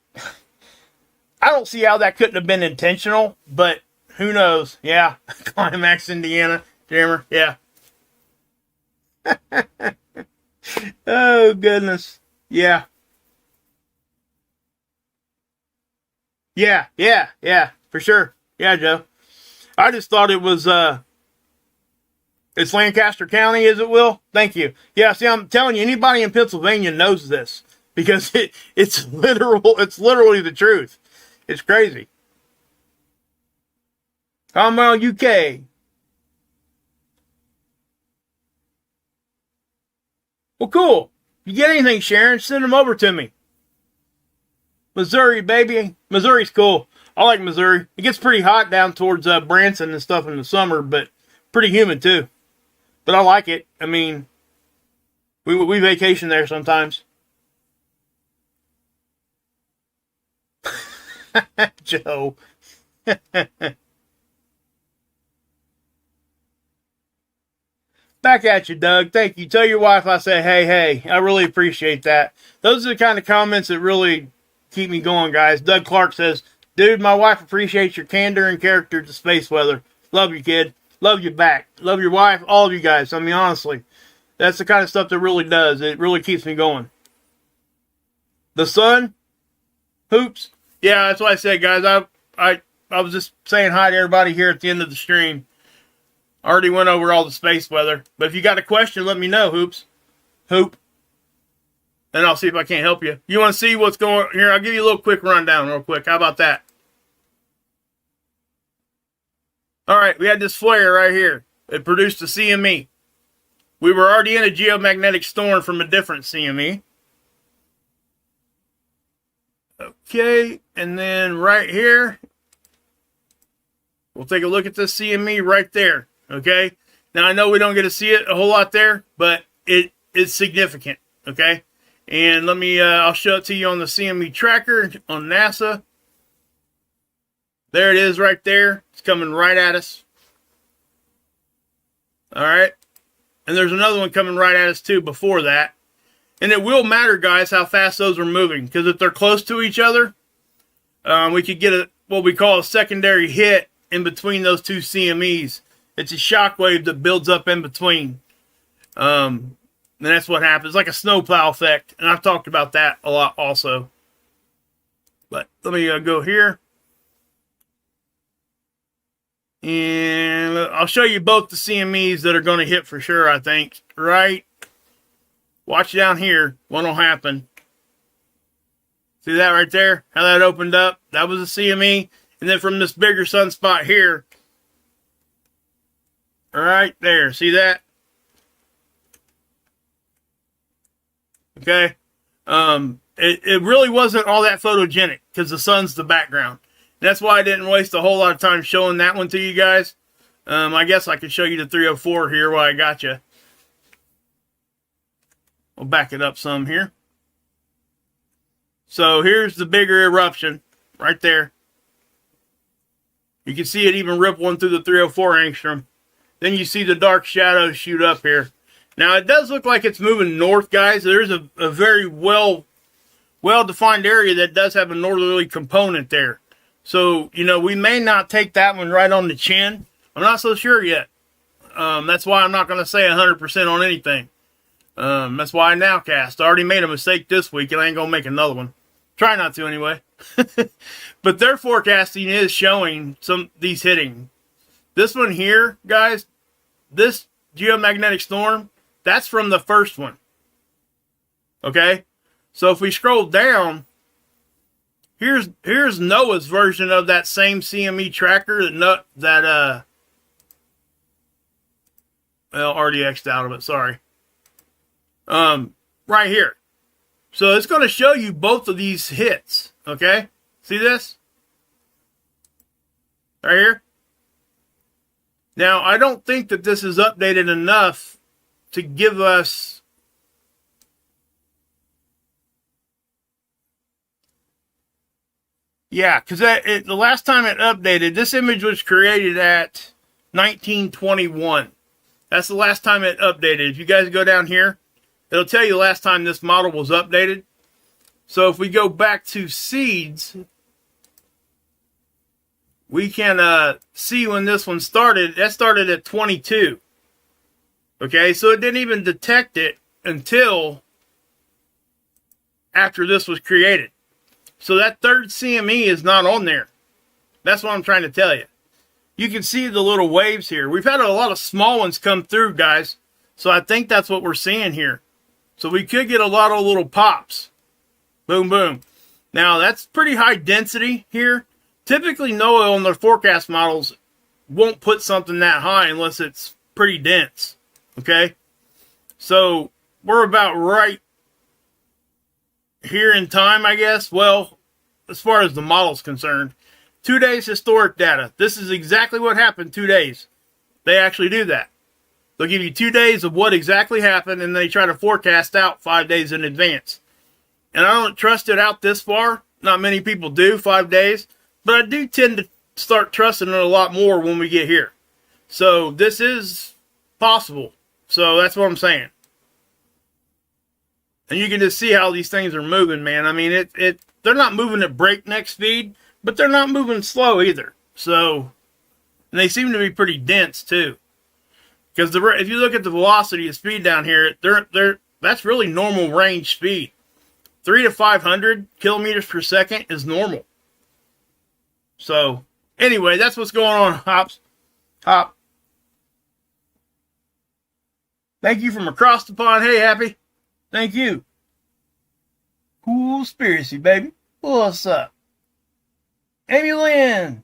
don't see how that couldn't have been intentional, but who knows? Yeah. Climax, Indiana. Jammer. Yeah. Oh, goodness. Yeah. Yeah, for sure. Yeah, Joe. I just thought it was, It's Lancaster County, is it, Will? Thank you. Yeah, see, I'm telling you, anybody in Pennsylvania knows this because it's literally the truth. It's crazy. Commonwealth, UK. Well, cool. If you get anything, Sharon, send them over to me. Missouri, baby. Missouri's cool. I like Missouri. It gets pretty hot down towards Branson and stuff in the summer, but pretty humid too. But I like it. I mean, we vacation there sometimes. Joe. Back at you, Doug. Thank you. Tell your wife I said, hey. I really appreciate that. Those are the kind of comments that really keep me going, guys. Doug Clark says, dude, my wife appreciates your candor and character to space weather. Love you, kid. Love you back. Love your wife. All of you guys. I mean, honestly, that's the kind of stuff that really does. It really keeps me going. The sun? Hoops? Yeah, that's what I said, guys. I was just saying hi to everybody here at the end of the stream. I already went over all the space weather. But if you got a question, let me know, Hoops. Hoop. And I'll see if I can't help you. You want to see what's going on here? I'll give you a little quick rundown real quick. How about that? All right, we had this flare right here. It produced a CME. We were already in a geomagnetic storm from a different CME. Okay, and then right here, we'll take a look at this CME right there. Okay, now I know we don't get to see it a whole lot there, but it is significant. Okay, and let me, I'll show it to you on the CME tracker on NASA. There it is right there. It's coming right at us. All right, and there's another one coming right at us too before that. And it will matter, guys, how fast those are moving, because if they're close to each other, we could get what we call a secondary hit in between those two CMEs. It's a shock wave that builds up in between. And that's what happens, like a snowplow effect. And I've talked about that a lot also. But let me go here. And I'll show you both the CMEs that are going to hit for sure, I think. Right? Watch down here. One will happen. See that right there? How that opened up? That was a CME. And then from this bigger sunspot here, right there. See that? Okay. It really wasn't all that photogenic because the sun's the background. And that's why I didn't waste a whole lot of time showing that one to you guys. I guess I could show you the 304 here while I got you. I'll back it up some here. So here's the bigger eruption right there. You can see it even rippling through the 304 angstrom. Then you see the dark shadows shoot up here. Now it does look like it's moving north, guys. There's a very well-defined area that does have a northerly component there. So, you know, we may not take that one right on the chin. I'm not so sure yet. That's why I'm not going to say 100% on anything. That's why I nowcast. I already made a mistake this week, and I ain't going to make another one. Try not to anyway. But their forecasting is showing these hitting. This one here, guys, this geomagnetic storm, that's from the first one. Okay? So if we scroll down, here's NOAA's version of that same CME tracker that already X'd out of it, sorry. Right here. So it's going to show you both of these hits, okay? See this? Right here. Now, I don't think that this is updated enough to give us because the last time it updated, this image was created at 1921. That's the last time it updated. If you guys go down here, it'll tell you the last time this model was updated. So if we go back to seeds, we can see when this one started. That started at 22. Okay, so it didn't even detect it until after this was created. So that third CME is not on there. That's what I'm trying to tell you. you can see the little waves here. We've had a lot of small ones come through, guys. So I think that's what we're seeing here. So we could get a lot of little pops. Boom, boom. Now, that's pretty high density here. Typically, NOAA on their forecast models won't put something that high unless it's pretty dense. Okay? So, we're about right here in time, I guess. Well, as far as the model's concerned. 2 days historic data. This is exactly what happened 2 days. They actually do that. They'll give you 2 days of what exactly happened, and they try to forecast out 5 days in advance. And I don't trust it out this far. Not many people do, 5 days. But I do tend to start trusting it a lot more when we get here. So this is possible. So that's what I'm saying. And you can just see how these things are moving, man. I mean, they're not moving at breakneck speed, but they're not moving slow either. So, and they seem to be pretty dense too. Because if you look at the velocity of speed down here, that's really normal range speed. 300 to 500 kilometers per second is normal. So, anyway, that's what's going on, Hops. Hop. Thank you from across the pond. Hey, Happy. Thank you. Cool conspiracy, baby. What's up? Amy Lynn.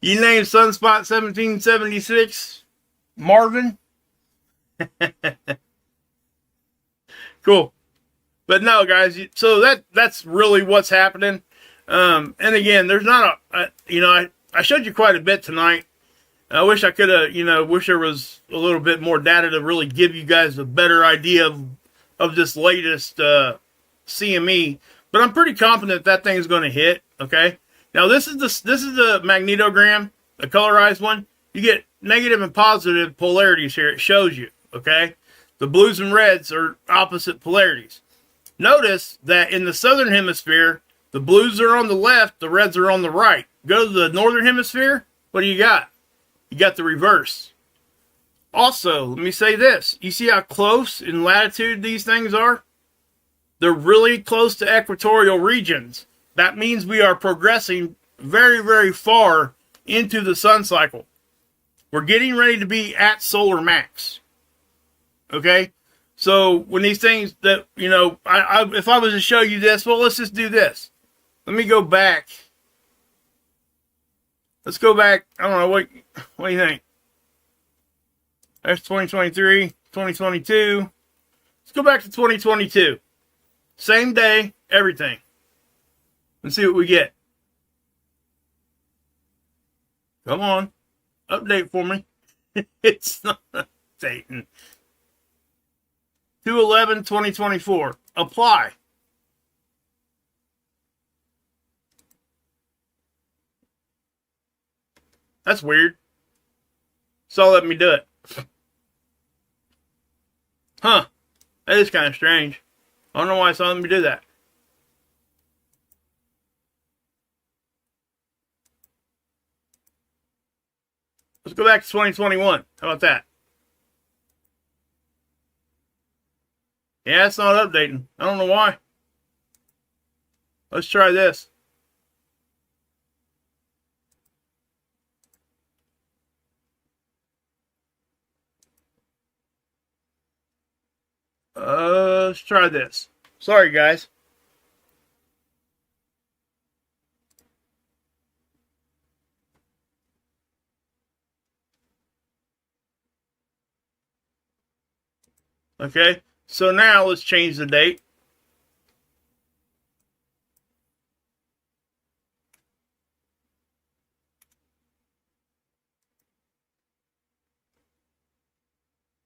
You named Sunspot 1776 Marvin. Cool. But no, guys, so that's really what's happening. And again, there's not I showed you quite a bit tonight. I wish I could have, wish there was a little bit more data to really give you guys a better idea of this latest CME. But I'm pretty confident that thing is going to hit. Okay. Now this is the magnetogram, the colorized one. You get negative and positive polarities here. It shows you. Okay. The blues and reds are opposite polarities. Notice that in the southern hemisphere, the blues are on the left, the reds are on the right. Go to the northern hemisphere. What do you got? You got the reverse. Also, let me say this. You see how close in latitude these things are? They're really close to equatorial regions. That means we are progressing very, very far into the sun cycle. We're getting ready to be at solar max. Okay? So, when these things that, if I was to show you this, well, let's just do this. Let me go back. Let's go back. I don't know. What do you think? There's 2023, 2022. Let's go back to 2022. Same day, everything. And see what we get. Come on. Update for me. It's not updating. 2/11/2024. Apply. That's weird. So let me do it. Huh. That is kind of strange. I don't know why it's not letting me do that. Let's go back to 2021. How about that? Yeah, it's not updating. I don't know why. Let's try this. Let's try this. Sorry, guys. Okay, so now let's change the date.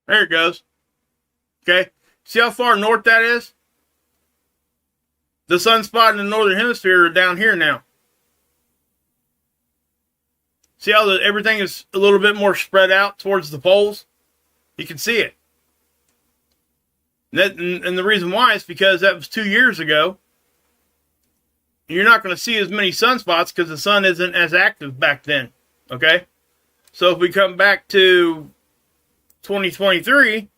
There it goes. Okay. See how far north that is? The sunspot in the northern hemisphere are down here now. See how everything is a little bit more spread out towards the poles? You can see it. And the reason why is because that was 2 years ago. You're not going to see as many sunspots because the sun isn't as active back then. Okay? So if we come back to 2023...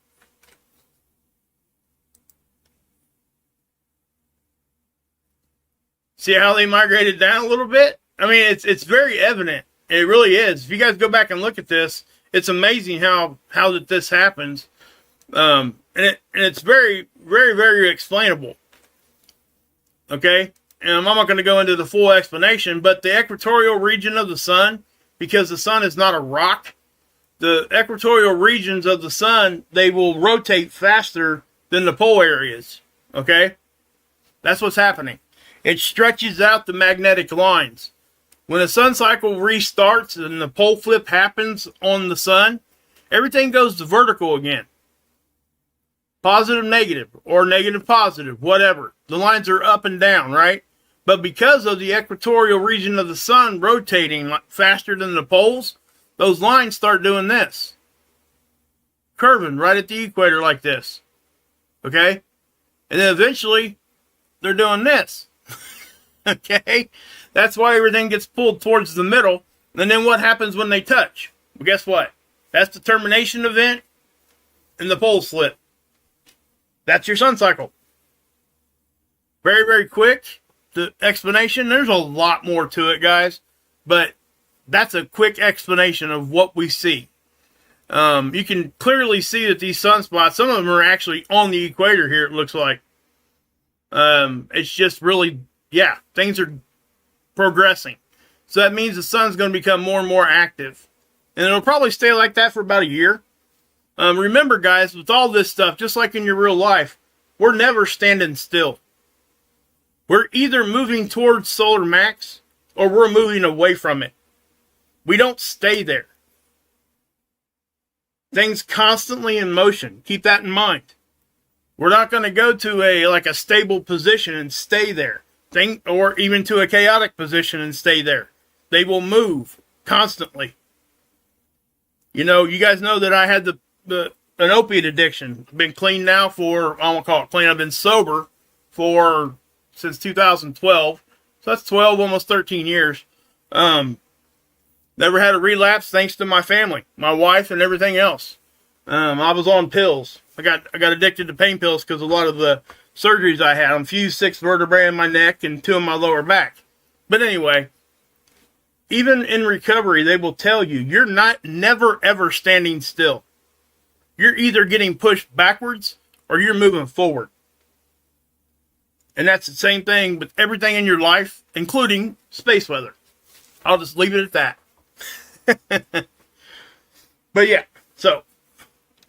See how they migrated down a little bit? I mean, it's very evident. It really is. If you guys go back and look at this, it's amazing how that this happens. And it's very, very, very explainable. Okay? And I'm not going to go into the full explanation, but the equatorial region of the sun, because the sun is not a rock, the equatorial regions of the sun, they will rotate faster than the pole areas. Okay? That's what's happening. It stretches out the magnetic lines. When the sun cycle restarts and the pole flip happens on the sun, everything goes to vertical again. Positive, negative, or negative, positive, whatever. The lines are up and down, right? But because of the equatorial region of the sun rotating faster than the poles, those lines start doing this. Curving right at the equator like this. Okay? And then eventually, they're doing this. Okay? That's why everything gets pulled towards the middle. And then what happens when they touch? Well, guess what? That's the termination event and the pole slip. That's your sun cycle. Very, very quick. The explanation, there's a lot more to it, guys. But that's a quick explanation of what we see. You can clearly see that these sunspots, some of them are actually on the equator here, it looks like. It's just really, yeah, things are progressing. So that means the sun's going to become more and more active. And it'll probably stay like that for about a year. Remember, guys, with all this stuff, just like in your real life, we're never standing still. We're either moving towards solar max or we're moving away from it. We don't stay there. Things constantly in motion. Keep that in mind. We're not going to go to a stable position and stay there. Or even to a chaotic position and stay there. They will move constantly. You know, you guys know that I had an opiate addiction. I've been clean now for, I won't call it clean, I've been sober since 2012. So that's 12, almost 13 years. Never had a relapse thanks to my family, my wife, and everything else. I was on pills. I got addicted to pain pills because a lot of the surgeries I had. I'm fused 6 vertebrae in my neck and 2 in my lower back. But anyway, even in recovery, they will tell you, you're never ever standing still. You're either getting pushed backwards or you're moving forward. And that's the same thing with everything in your life, including space weather. I'll just leave it at that. But yeah, so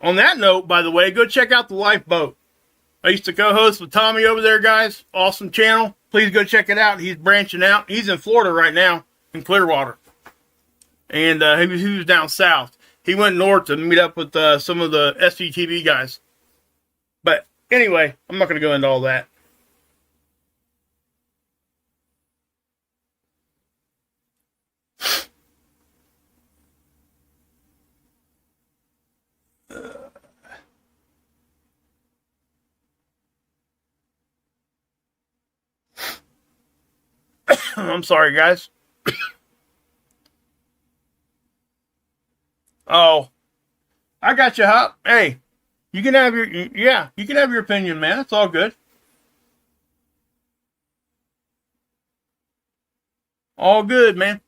on that note, by the way, go check out the Lifeboat. I used to co-host with Tommy over there, guys. Awesome channel. Please go check it out. He's branching out. He's in Florida right now, in Clearwater. And he was down south. He went north to meet up with some of the SCTV guys. But anyway, I'm not going to go into all that. I'm sorry, guys. Oh, I got you, Hop. Hey, you can have your opinion, man. It's all good. All good, man.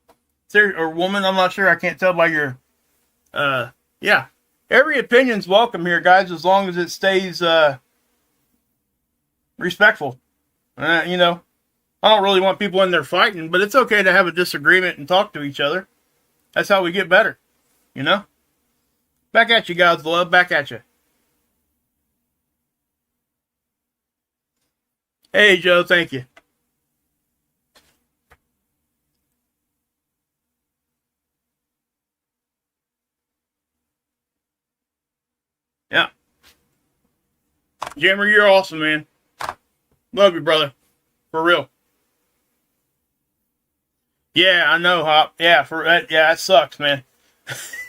Or woman, I'm not sure. I can't tell by your, yeah. Every opinion's welcome here, guys, as long as it stays, respectful. You know, I don't really want people in there fighting, but it's okay to have a disagreement and talk to each other. That's how we get better, you know? Back at you, God's love. Back at you. Hey, Joe. Thank you. Yeah. Jammer, you're awesome, man. Love you, brother. For real. Yeah, I know, Hop. Yeah, that sucks, man.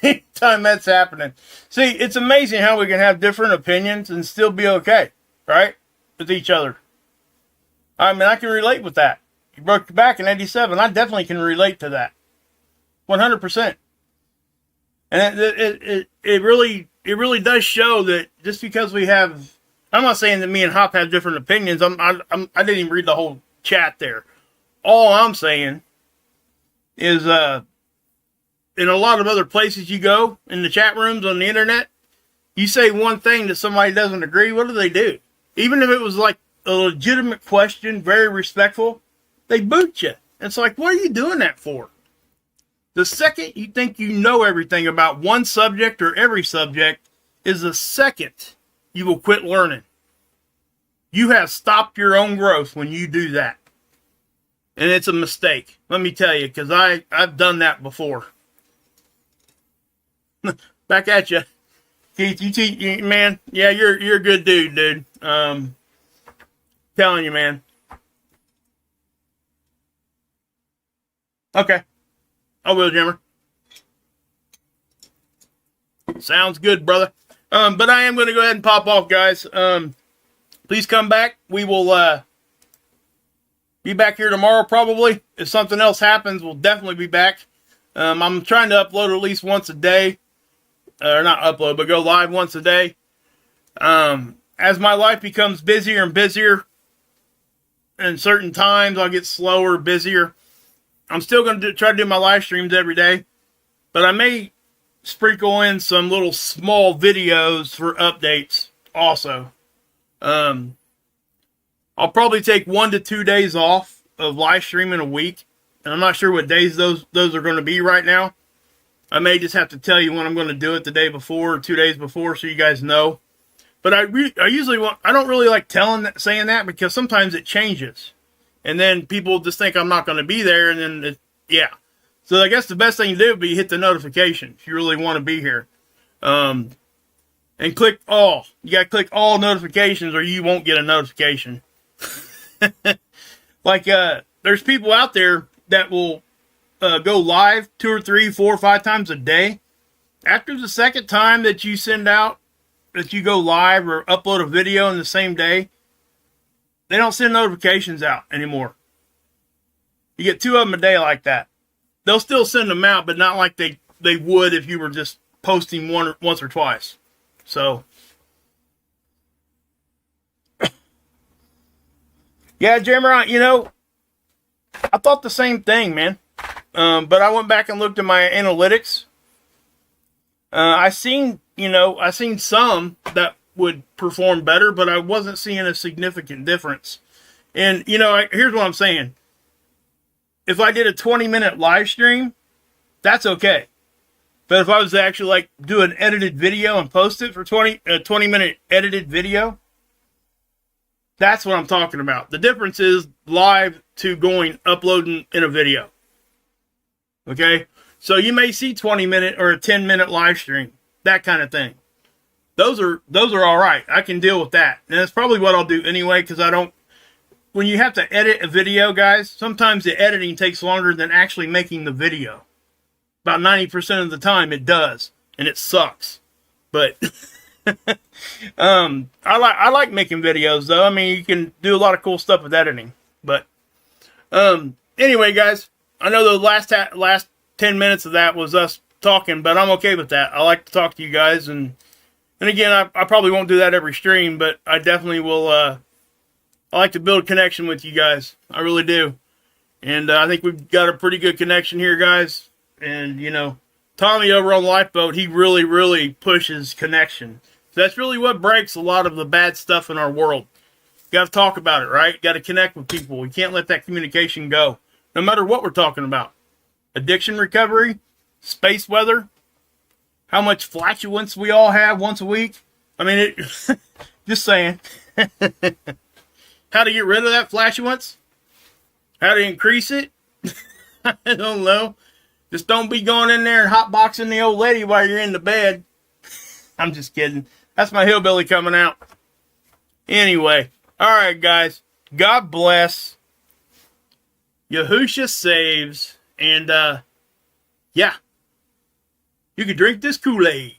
Anytime that's happening. See, it's amazing how we can have different opinions and still be okay, right? With each other. I mean, I can relate with that. You broke your back in 87. I definitely can relate to that. 100%. And it really does show that just because we have, I'm not saying that me and Hop have different opinions. I didn't even read the whole chat there. all I'm saying is, in a lot of other places you go, in the chat rooms on the internet, you say one thing that somebody doesn't agree, what do? Even if it was like a legitimate question, very respectful, they boot you. It's like, what are you doing that for? The second you think you know everything about one subject or every subject is the second you will quit learning. You have stopped your own growth when you do that. And it's a mistake. Let me tell you, because I've done that before. Back at you. Keith, you man. Yeah, you're a good dude. Telling you, man. Okay. I will, Jimmer. Sounds good, brother. But I am going to go ahead and pop off, guys. Please come back. We will be back here tomorrow, probably. If something else happens, we'll definitely be back. I'm trying to upload at least once a day. Or not upload, but go live once a day. As my life becomes busier and busier, and certain times I'll get slower, busier. I'm still going to try to do my live streams every day, but I may sprinkle in some little small videos for updates also. I'll probably take 1 to 2 days off of live streaming a week, and I'm not sure what days those are going to be right now. I may just have to tell you when I'm going to do it the day before or 2 days before so you guys know. But I don't really like saying that because sometimes it changes. And then people just think I'm not going to be there. And then, yeah. So I guess the best thing to do would be hit the notification if you really want to be here. And click all. You got to click all notifications or you won't get a notification. Like, there's people out there that will go live 2 or 3, 4 or 5 times a day. After the second time that you send out, that you go live or upload a video in the same day, they don't send notifications out anymore. You get 2 of them a day like that. They'll still send them out, but not like they would if you were just posting once or twice. So, yeah, Jeremy, I thought the same thing, man. But I went back and looked at my analytics. I seen some that would perform better, but I wasn't seeing a significant difference. And, here's what I'm saying. If I did a 20-minute live stream, that's okay. But if I was to actually do an edited video and post it for a 20-minute edited video, that's what I'm talking about. The difference is live to uploading in a video. Okay? So you may see 20-minute or a 10-minute live stream, that kind of thing. Those are all right. I can deal with that. And that's probably what I'll do anyway, because when you have to edit a video, guys, sometimes the editing takes longer than actually making the video. About 90% of the time it does, and it sucks. But I like making videos, though. I mean, you can do a lot of cool stuff with editing. But anyway, guys, I know the last 10 minutes of that was us talking, but I'm okay with that. I like to talk to you guys, and again, I probably won't do that every stream, but I definitely will. I like to build a connection with you guys. I really do. And I think we've got a pretty good connection here, guys. And, Tommy over on Lifeboat, he really, really pushes connection. So that's really what breaks a lot of the bad stuff in our world. Got to talk about it, right? Got to connect with people. We can't let that communication go, no matter what we're talking about. Addiction recovery, space weather, how much flatulence we all have once a week. I mean, just saying. How to get rid of that flatulence? How to increase it? I don't know. Just don't be going in there and hotboxing the old lady while you're in the bed. I'm just kidding. That's my hillbilly coming out. Anyway. Alright, guys. God bless. Yahusha saves. And, yeah. You can drink this Kool-Aid.